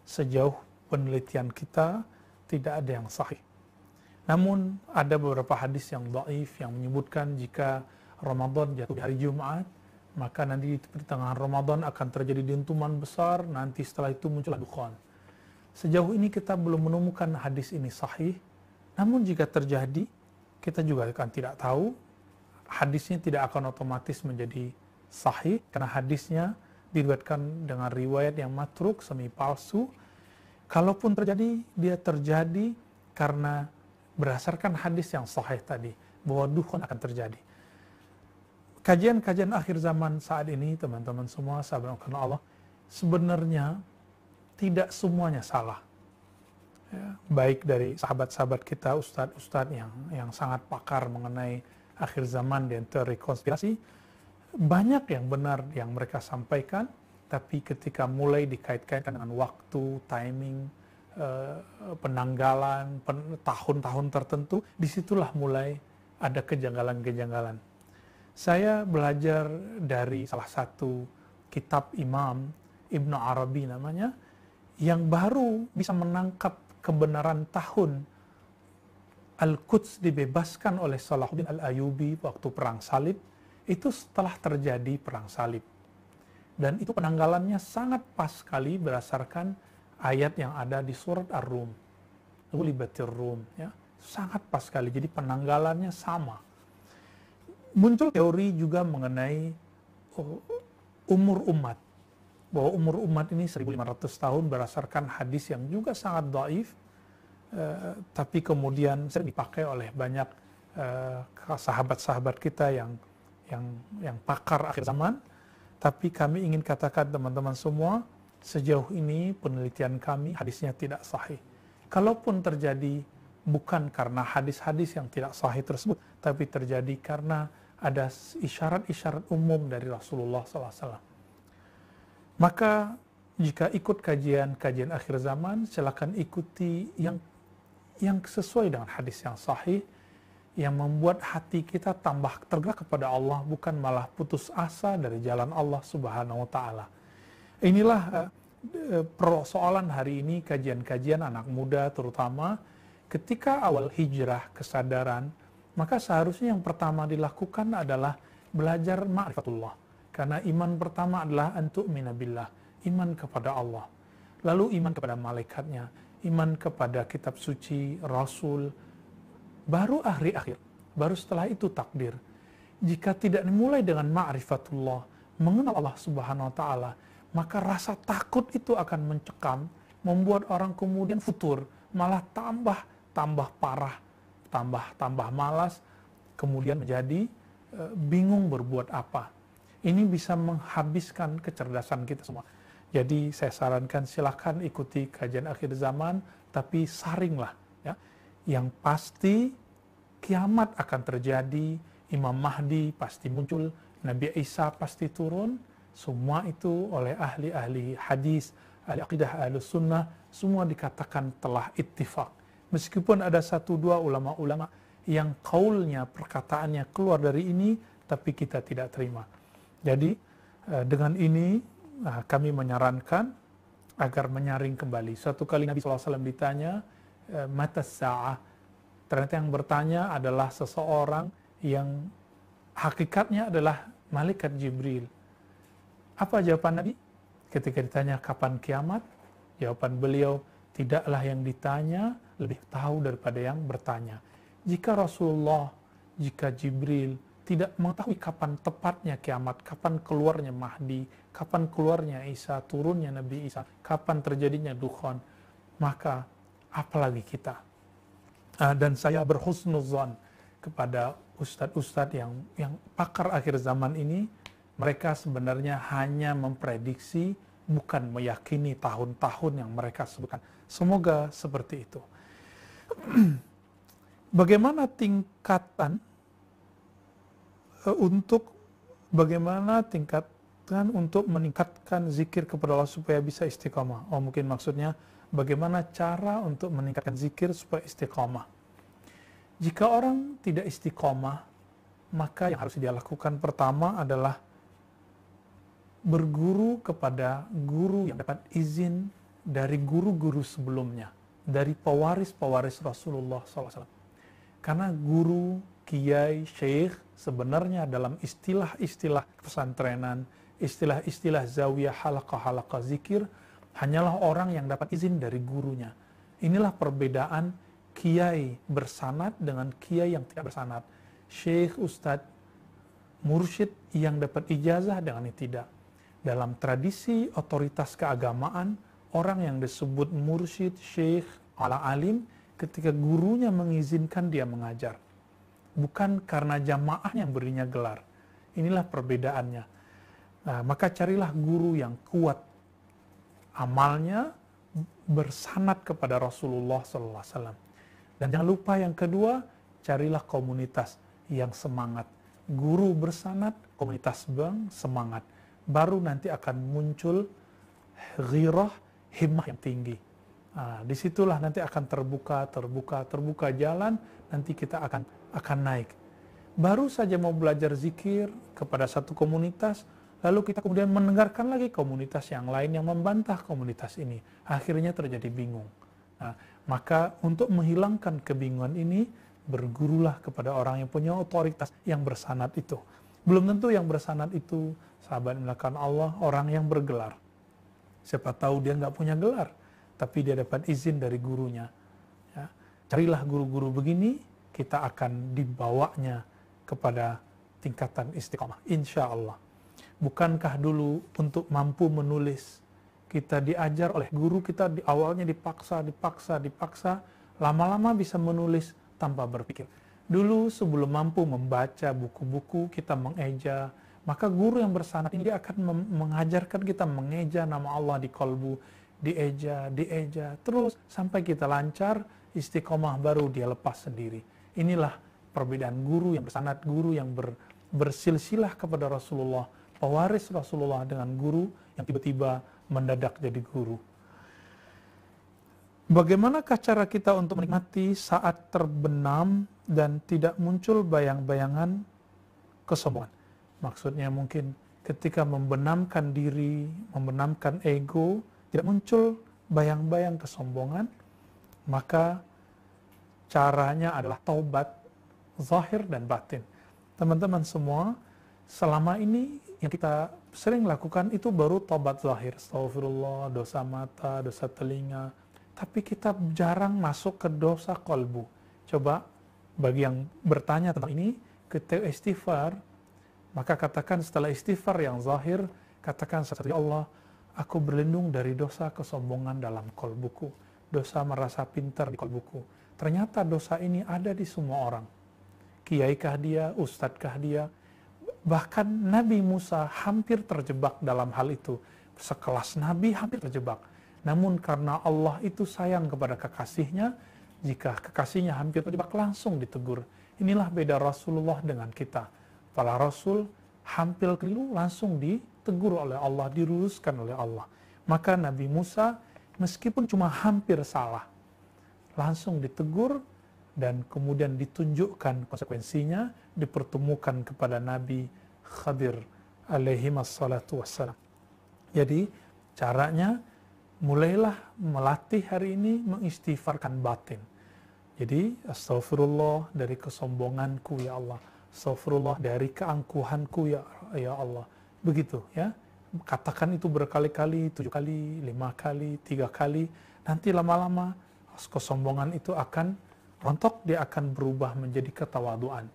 Speaker 1: sejauh penelitian kita tidak ada yang sahih. Namun ada beberapa hadis yang dhaif yang menyebutkan jika Ramadan jatuh di hari Jumat, maka nanti di pertengahan Ramadan akan terjadi dentuman besar, nanti setelah itu muncullah dukhon. Sejauh ini kita belum menemukan hadis ini sahih, namun jika terjadi, kita juga akan tidak tahu, hadisnya tidak akan otomatis menjadi sahih, karena hadisnya diriwayatkan dengan riwayat yang matruk, semi palsu. Kalaupun terjadi, dia terjadi karena berdasarkan hadis yang sahih tadi, bahwa dukhon akan terjadi. Kajian-kajian akhir zaman saat ini, teman-teman semua, sahabat Allah, sebenarnya tidak semuanya salah. Ya, baik dari sahabat-sahabat kita, ustadz-ustadz yang sangat pakar mengenai akhir zaman dan teori konspirasi, banyak yang benar yang mereka sampaikan, tapi ketika mulai dikait-kaitkan dengan waktu, timing, penanggalan, tahun-tahun tertentu, disitulah mulai ada kejanggalan-kejanggalan. Saya belajar dari salah satu kitab Imam Ibnu Arabi namanya, yang baru bisa menangkap kebenaran tahun Al-Quds dibebaskan oleh Salahuddin Al-Ayyubi waktu Perang Salib, itu setelah terjadi Perang Salib. Dan itu penanggalannya sangat pas sekali berdasarkan ayat yang ada di surat Ar-Rum. Ghulibatir Rum, ya. Sangat pas sekali, jadi penanggalannya sama. Muncul teori juga mengenai umur umat, bahwa umur umat ini 1500 tahun berdasarkan hadis yang juga sangat dhaif, tapi kemudian sering dipakai oleh banyak sahabat-sahabat kita yang pakar akhir zaman. Tapi kami ingin katakan teman-teman semua, sejauh ini penelitian kami hadisnya tidak sahih. Kalaupun terjadi bukan karena hadis-hadis yang tidak sahih tersebut, tapi terjadi karena ada isyarat-isyarat umum dari Rasulullah SAW. Maka jika ikut kajian akhir zaman, silakan ikuti yang sesuai dengan hadis yang sahih, yang membuat hati kita tambah tergerak kepada Allah, bukan malah putus asa dari jalan Allah Subhanahu wa Ta'ala. Inilah persoalan hari ini, kajian-kajian anak muda terutama, ketika awal hijrah kesadaran, maka seharusnya yang pertama dilakukan adalah belajar ma'rifatullah. Karena iman pertama adalah antu'mina billah, iman kepada Allah. Lalu iman kepada malaikatnya, iman kepada kitab suci, rasul, baru akhir-akhir, baru setelah itu takdir. Jika tidak dimulai dengan ma'rifatullah, mengenal Allah Subhanahu wa Ta'ala, maka rasa takut itu akan mencekam, membuat orang kemudian futur, malah tambah parah, tambah malas, kemudian menjadi bingung berbuat apa. Ini bisa menghabiskan kecerdasan kita semua. Jadi saya sarankan silakan ikuti kajian akhir zaman, tapi saringlah, ya. Yang pasti kiamat akan terjadi, Imam Mahdi pasti muncul, Nabi Isa pasti turun. Semua itu oleh ahli-ahli hadis, ahli aqidah, ahli sunnah, semua dikatakan telah ittifaq. Meskipun ada 1-2 ulama-ulama yang kaulnya, perkataannya keluar dari ini, tapi kita tidak terima. Jadi dengan ini kami menyarankan agar menyaring kembali. Suatu kali Nabi SAW ditanya, mata sa'ah. Ternyata yang bertanya adalah seseorang yang hakikatnya adalah malaikat Jibril. Apa jawaban Nabi? Ketika ditanya kapan kiamat, jawaban beliau, tidaklah yang ditanya lebih tahu daripada yang bertanya. Jika Rasulullah, jika Jibril tidak mengetahui kapan tepatnya kiamat, kapan keluarnya Mahdi, kapan keluarnya Isa, turunnya Nabi Isa, kapan terjadinya dukhon, maka apalagi kita. Dan saya berhusnuzon kepada ustadz-ustadz yang pakar akhir zaman ini, mereka sebenarnya hanya memprediksi, bukan meyakini tahun-tahun yang mereka sebutkan. Semoga seperti itu. Bagaimana tingkatan untuk meningkatkan zikir kepada Allah supaya bisa istiqamah? Oh, mungkin maksudnya bagaimana cara untuk meningkatkan zikir supaya istiqomah. Jika orang tidak istiqomah, maka yang harus dia lakukan pertama adalah berguru kepada guru yang dapat izin dari guru-guru sebelumnya, dari pewaris-pewaris Rasulullah SAW. Karena guru, kiai, syekh sebenarnya dalam istilah-istilah pesantrenan, istilah-istilah zawiyah, halaqah-halaqah zikir, hanyalah orang yang dapat izin dari gurunya. Inilah perbedaan kiai bersanad dengan kiai yang tidak bersanad. Syekh, ustadz, mursyid yang dapat ijazah dengan yang tidak. Dalam tradisi otoritas keagamaan, orang yang disebut mursyid, syekh, ala alim, ketika gurunya mengizinkan dia mengajar. Bukan karena jamaah yang berinya gelar. Inilah perbedaannya. Nah, maka carilah guru yang kuat. Amalnya bersanad kepada Rasulullah SAW. Dan jangan lupa yang kedua, carilah komunitas yang semangat. Guru bersanad, komunitas bang semangat. Baru nanti akan muncul ghirah, himmah yang tinggi. Nah, disitulah nanti akan terbuka jalan, nanti kita akan naik. Baru saja mau belajar zikir kepada satu komunitas, lalu kita kemudian mendengarkan lagi komunitas yang lain yang membantah komunitas ini. Akhirnya terjadi bingung. Nah, maka untuk menghilangkan kebingungan ini, bergurulah kepada orang yang punya otoritas yang bersanad itu. Belum tentu yang bersanad itu, sahabat melakukan Allah, orang yang bergelar. Siapa tahu dia nggak punya gelar, tapi dia dapat izin dari gurunya. Ya. Carilah guru-guru begini, kita akan dibawanya kepada tingkatan istiqomah, insya Allah. Bukankah dulu untuk mampu menulis, kita diajar oleh guru kita di awalnya dipaksa, lama-lama bisa menulis tanpa berpikir. Dulu sebelum mampu membaca buku-buku, kita mengeja, maka guru yang bersanad ini dia akan mengajarkan kita mengeja nama Allah di kolbu, dieja, terus sampai kita lancar, istiqomah baru dia lepas sendiri. Inilah perbedaan guru yang bersanad, guru yang bersilsilah kepada Rasulullah, pewaris Rasulullah, dengan guru yang tiba-tiba mendadak jadi guru. Bagaimanakah cara kita untuk menikmati saat terbenam dan tidak muncul bayang-bayangan kesombongan? Maksudnya mungkin ketika membenamkan diri, membenamkan ego, tidak muncul bayang-bayang kesombongan, maka caranya adalah taubat zahir dan batin. Teman-teman semua, selama ini yang kita sering lakukan itu baru taubat zahir. Astagfirullah, dosa mata, dosa telinga. Tapi kita jarang masuk ke dosa kolbu. Coba bagi yang bertanya tentang ini, ketika istighfar, maka katakan setelah istighfar yang zahir, katakan satu, ya Allah, aku berlindung dari dosa kesombongan dalam kolbuku, dosa merasa pintar di kolbuku. Ternyata dosa ini ada di semua orang. Kiaikah dia, ustadzkah dia, bahkan Nabi Musa hampir terjebak dalam hal itu. Sekelas Nabi hampir terjebak. Namun karena Allah itu sayang kepada kekasihnya, jika kekasihnya hampir terjebak langsung ditegur. Inilah beda Rasulullah dengan kita. Para Rasul hampir keliru langsung ditegur oleh Allah, diluruskan oleh Allah. Maka Nabi Musa meskipun cuma hampir salah, langsung ditegur dan kemudian ditunjukkan konsekuensinya, dipertemukan kepada Nabi Khadir alaihi wassalatu wassalam. Jadi caranya, mulailah melatih hari ini mengistighfarkan batin. Jadi astagfirullah dari kesombonganku ya Allah, astagfirullah dari keangkuhanku ya Allah. Begitu ya. Katakan itu berkali-kali, 7 kali, 5 kali, 3 kali. Nanti lama-lama kesombongan itu akan rontok, dia akan berubah menjadi ketawaduan.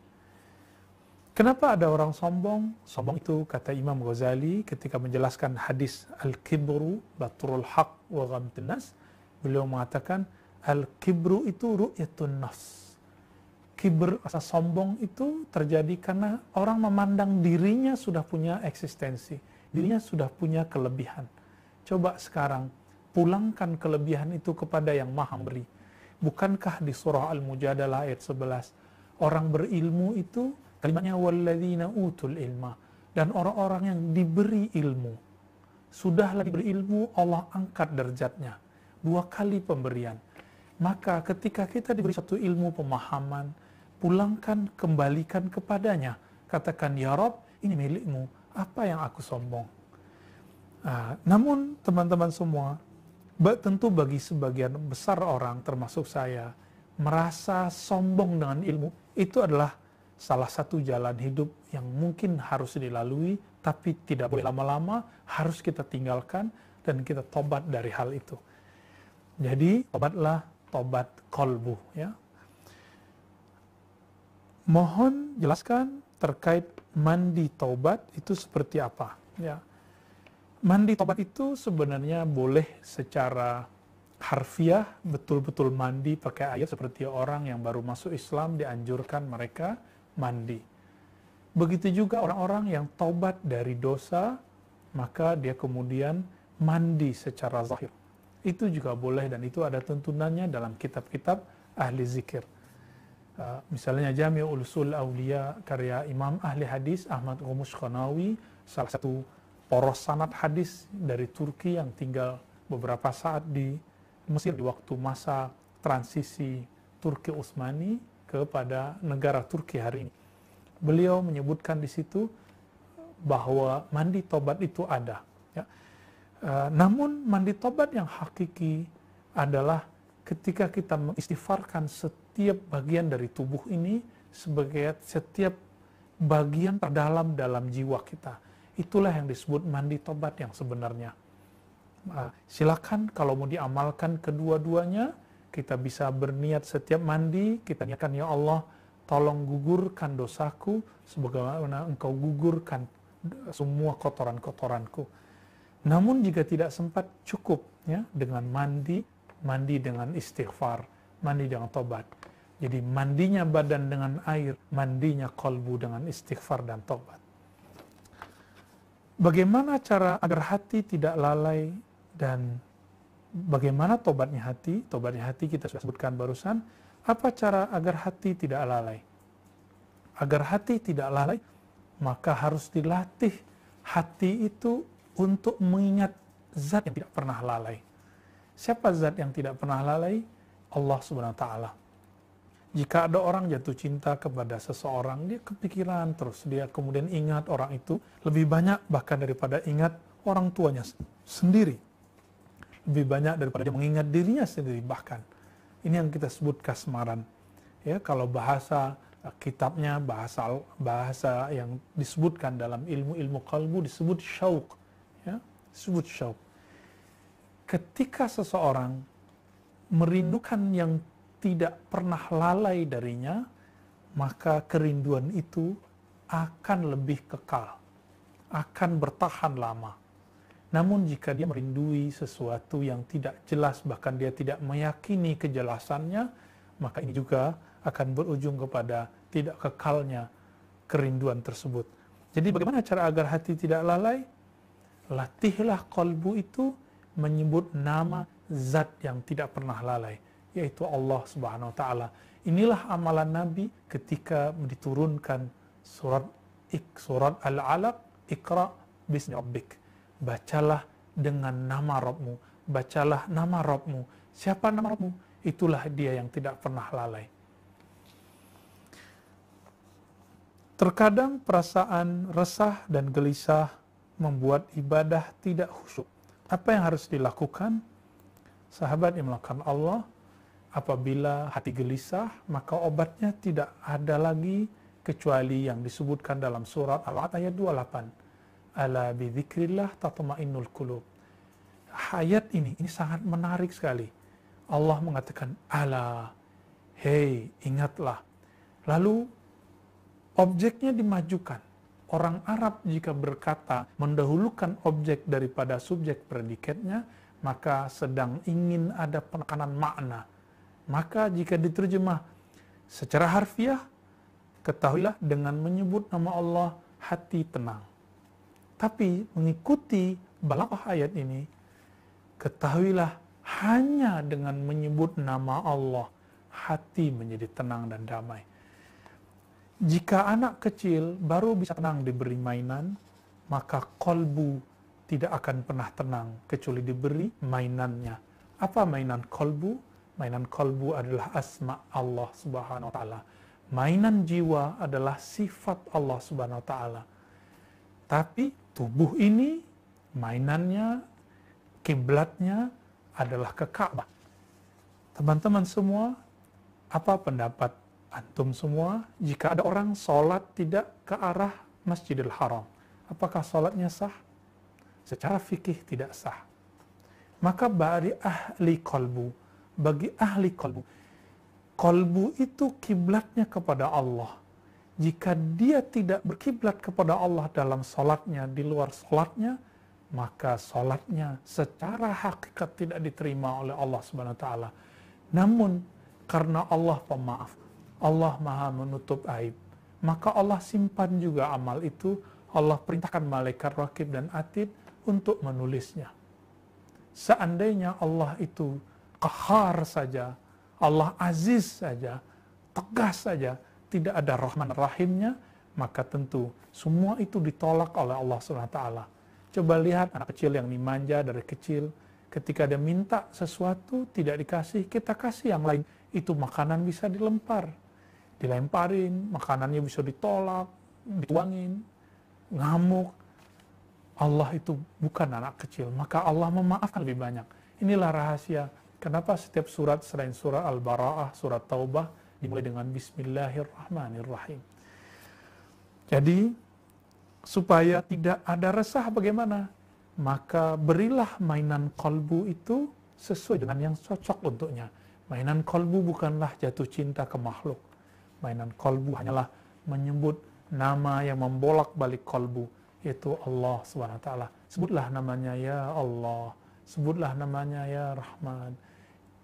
Speaker 1: Kenapa ada orang sombong? Sombong itu, kata Imam Ghazali ketika menjelaskan hadis al-kibru batrul haq wa ghamtun nas, beliau mengatakan al-kibru itu ru'yatun nafs. Kibr, rasa sombong itu terjadi karena orang memandang dirinya sudah punya eksistensi, dirinya sudah punya kelebihan. Coba sekarang pulangkan kelebihan itu kepada yang maha memberi. Bukankah di surah Al-Mujadalah ayat 11, orang berilmu itu kalimatnya walladzina utul ilma, dan orang-orang yang diberi ilmu. Sudahlah diberi ilmu, Allah angkat derajatnya. 2 kali pemberian. Maka ketika kita diberi satu ilmu pemahaman, pulangkan, kembalikan kepadanya. Katakan, ya Rob, ini milikmu, apa yang aku sombong? Namun teman-teman semua, tentu bagi sebagian besar orang, termasuk saya, merasa sombong dengan ilmu, itu adalah salah satu jalan hidup yang mungkin harus dilalui, tapi tidak boleh lama-lama, harus kita tinggalkan, dan kita tobat dari hal itu. Jadi, tobatlah, tobat kolbu. Ya. Mohon jelaskan terkait mandi tobat itu seperti apa. Ya. Mandi tobat itu sebenarnya boleh secara harfiah, betul-betul mandi pakai air, seperti orang yang baru masuk Islam dianjurkan mereka mandi. Begitu juga orang-orang yang taubat dari dosa, maka dia kemudian mandi secara zahir. Itu juga boleh, dan itu ada tuntunannya dalam kitab-kitab ahli zikir. Misalnya Jami'ul Usul Aulia karya Imam ahli hadis Ahmad Ghomush Qanawi, salah satu poros sanad hadis dari Turki yang tinggal beberapa saat di Mesir di waktu masa transisi Turki Utsmani kepada negara Turki hari ini. Beliau menyebutkan di situ bahwa mandi tobat itu ada. Ya. Namun mandi tobat yang hakiki adalah ketika kita mengistighfarkan setiap bagian dari tubuh ini sebagai setiap bagian terdalam dalam jiwa kita. Itulah yang disebut mandi tobat yang sebenarnya. Silakan kalau mau diamalkan kedua-duanya, kita bisa berniat setiap mandi, kita niatkan, ya Allah, tolong gugurkan dosaku sebagaimana Engkau gugurkan semua kotoran-kotoranku. Namun jika tidak sempat, cukup ya dengan mandi dengan istighfar, mandi dengan tobat. Jadi mandinya badan dengan air, mandinya kolbu dengan istighfar dan tobat. Bagaimana cara agar hati tidak lalai, dan bagaimana tobatnya hati? Tobatnya hati kita sudah sebutkan barusan. Apa cara agar hati tidak lalai? Agar hati tidak lalai, maka harus dilatih hati itu untuk mengingat zat yang tidak pernah lalai. Siapa zat yang tidak pernah lalai? Allah Subhanahu wa Ta'ala. Jika ada orang jatuh cinta kepada seseorang, dia kepikiran terus, dia kemudian ingat orang itu lebih banyak bahkan daripada ingat orang tuanya sendiri. Lebih banyak daripada dia mengingat dirinya sendiri bahkan. Ini yang kita sebut kasmaran. Ya, kalau bahasa kitabnya, bahasa yang disebutkan dalam ilmu kalbu disebut syauq. Ya, disebut syauq. Ketika seseorang merindukan yang tidak pernah lalai darinya, maka kerinduan itu akan lebih kekal, akan bertahan lama. Namun jika dia merindui sesuatu yang tidak jelas, bahkan dia tidak meyakini kejelasannya, maka ini juga akan berujung kepada tidak kekalnya kerinduan tersebut. Jadi bagaimana cara agar hati tidak lalai? Latihlah kalbu itu menyebut nama zat yang tidak pernah lalai, yaitu Allah Subhanahu wa Ta'ala. Inilah amalan Nabi ketika diturunkan surat Al-Alaq, Iqra bismi rabbik. Bacalah dengan nama Rabbmu, bacalah nama Rabbmu. Siapa nama Rabbmu? Itulah dia yang tidak pernah lalai. Terkadang perasaan resah dan gelisah membuat ibadah tidak khusyuk. Apa yang harus dilakukan? Sahabat yang melakukan Allah, apabila hati gelisah, maka obatnya tidak ada lagi kecuali yang disebutkan dalam surat Al-Alaq ayat 28. Ala bidzikrillah tatma'innul qulub. Ayat ini sangat menarik sekali. Allah mengatakan, ala, hei, ingatlah. Lalu objeknya dimajukan. Orang Arab jika berkata mendahulukan objek daripada subjek predikatnya, maka sedang ingin ada penekanan makna. Maka jika diterjemah secara harfiah, ketahuilah dengan menyebut nama Allah, hati tenang. Tapi mengikuti balaghah ayat ini, ketahuilah hanya dengan menyebut nama Allah, hati menjadi tenang dan damai. Jika anak kecil baru bisa tenang diberi mainan, maka kolbu tidak akan pernah tenang kecuali diberi mainannya. Apa mainan kolbu? Mainan kolbu adalah asma Allah Subhanahu wa taala. Mainan jiwa adalah sifat Allah Subhanahu wa taala. Tapi tubuh ini mainannya, kiblatnya adalah ke Ka'bah. Teman-teman semua, apa pendapat antum semua jika ada orang sholat tidak ke arah Masjidil Haram? Apakah sholatnya sah? Secara fikih tidak sah. Maka bagi ahli kolbu, kolbu itu kiblatnya kepada Allah. Jika dia tidak berkiblat kepada Allah dalam sholatnya, di luar sholatnya, maka sholatnya secara hakikat tidak diterima oleh Allah Subhanahu wa taala. Namun karena Allah pemaaf, Allah maha menutup aib, maka Allah simpan juga amal itu. Allah perintahkan malaikat rakib dan atid untuk menulisnya. Seandainya Allah itu qahar saja, Allah aziz saja, tegas saja, tidak ada rahman rahimnya, maka tentu semua itu ditolak oleh Allah SWT. Coba lihat anak kecil yang dimanja dari kecil, ketika dia minta sesuatu tidak dikasih, kita kasih yang lain, itu makanan bisa dilemparin, makanannya bisa ditolak, dituangin, ngamuk. Allah itu bukan anak kecil, maka Allah memaafkan lebih banyak. Inilah rahasia kenapa setiap surat selain surah Al-Bara'ah, surat Taubah dimulai dengan Bismillahirrahmanirrahim. Jadi supaya tidak ada resah bagaimana? Maka berilah mainan kolbu itu sesuai dengan yang cocok untuknya. Mainan kolbu bukanlah jatuh cinta ke makhluk. Mainan kolbu hanyalah menyebut nama yang membolak-balik kolbu, yaitu Allah SWT. Sebutlah namanya ya Allah, sebutlah namanya ya Rahman.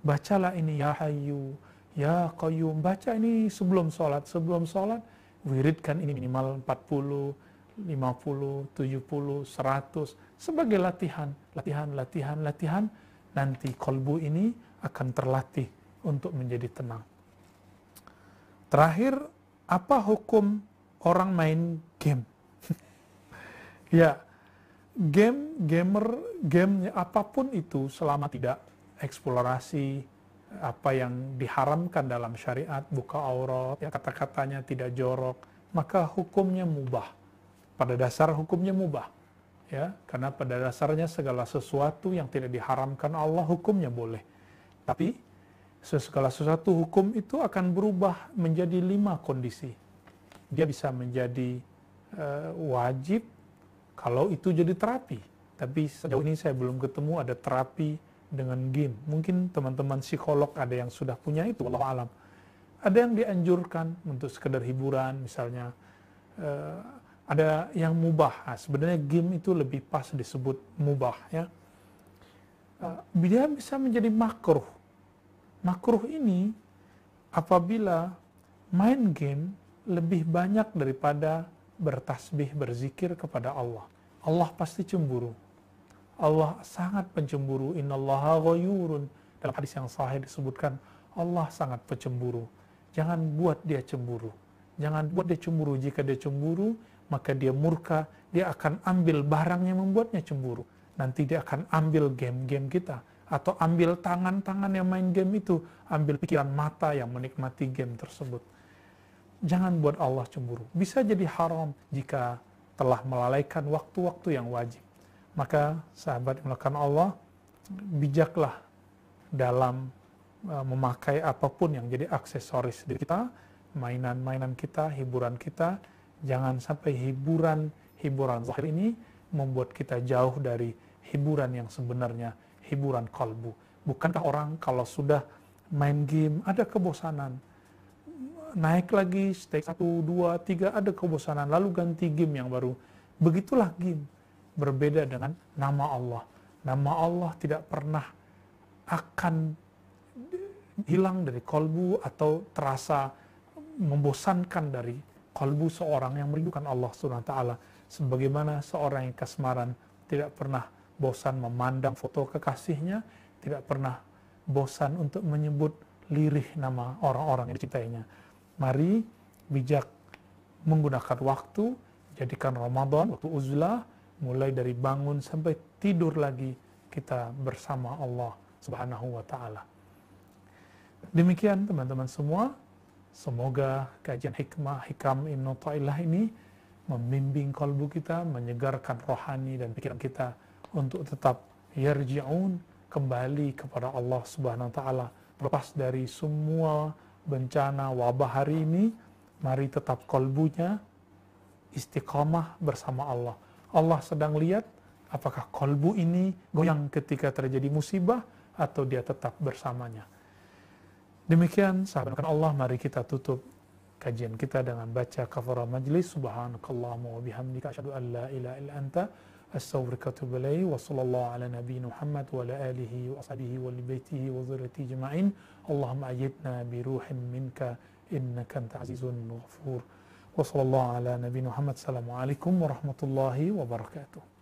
Speaker 1: Bacalah ini ya Hayyu, ya Qayyum. Baca ini sebelum sholat. Sebelum sholat, wiridkan ini minimal 40, 50, 70, 100. Sebagai latihan. Nanti kolbu ini akan terlatih untuk menjadi tenang. Terakhir, apa hukum orang main game? Ya, gamenya apapun itu selama tidak eksplorasi apa yang diharamkan dalam syariat, buka aurat, ya, kata-katanya tidak jorok, maka hukumnya mubah. Pada dasar hukumnya mubah. Ya, karena pada dasarnya segala sesuatu yang tidak diharamkan Allah hukumnya boleh. Tapi segala sesuatu hukum itu akan berubah menjadi 5 kondisi. Dia bisa menjadi wajib kalau itu jadi terapi. Tapi sejauh ini saya belum ketemu ada terapi dengan game. Mungkin teman-teman psikolog ada yang sudah punya itu, wallahu alam. Ada yang dianjurkan untuk sekedar hiburan, misalnya ada yang mubah. Nah, sebenarnya game itu lebih pas disebut mubah, ya. Dia bisa menjadi makruh. Makruh ini apabila main game lebih banyak daripada bertasbih, berzikir kepada Allah. Allah pasti cemburu. Allah sangat pencemburu. Innallaha ghayurun. Dalam hadis yang sahih disebutkan, Allah sangat pencemburu. Jangan buat dia cemburu. Jangan buat dia cemburu. Jika dia cemburu, maka dia murka. Dia akan ambil barang yang membuatnya cemburu. Nanti dia akan ambil game-game kita. Atau ambil tangan-tangan yang main game itu. Ambil pikiran mata yang menikmati game tersebut. Jangan buat Allah cemburu. Bisa jadi haram jika telah melalaikan waktu-waktu yang wajib. Maka sahabat yang melakukan Allah, bijaklah dalam memakai apapun yang jadi aksesoris diri kita, mainan-mainan kita, hiburan kita. Jangan sampai hiburan zahir ini membuat kita jauh dari hiburan yang sebenarnya, hiburan kalbu. Bukankah orang kalau sudah main game ada kebosanan, naik lagi stage 1, 2, 3 ada kebosanan, lalu ganti game yang baru. Begitulah game. Berbeda dengan nama Allah. Nama Allah tidak pernah akan hilang dari kalbu atau terasa membosankan dari kalbu seorang yang merindukan Allah SWT. Sebagaimana seorang yang kasmaran tidak pernah bosan memandang foto kekasihnya, tidak pernah bosan untuk menyebut lirih nama orang-orang yang dicintainya. Mari bijak menggunakan waktu, jadikan Ramadan waktu uzlah, mulai dari bangun sampai tidur lagi kita bersama Allah Subhanahu wa Ta'ala. Demikian teman-teman semua, semoga kajian hikam Ibnu Athaillah ini membimbing kalbu kita, menyegarkan rohani dan pikiran kita untuk tetap yarji'un, kembali kepada Allah Subhanahu wa Ta'ala. Lepas dari semua bencana wabah hari ini, mari tetap kalbunya istiqamah bersama Allah. Allah sedang lihat apakah kalbu ini goyang ketika terjadi musibah atau dia tetap bersamanya. Demikian sahabat Allah, mari kita tutup kajian kita dengan baca kafarah majlis. Subhanakallahumma wa bihamdika asyhadu an la ilaha illa anta astaghfiruka wa atubu ilaik. Wa sallallahu ala nabiyina Muhammad wa ala alihi wa ashabihi wa li baitihi wa dzurriyyatihi ajma'in. Allahumma ayyidna bi ruhin minka innaka anta azizun ghafur. Wa sallallahu ala nabiyina Muhammad. Assalamualaikum warahmatullahi wabarakatuh.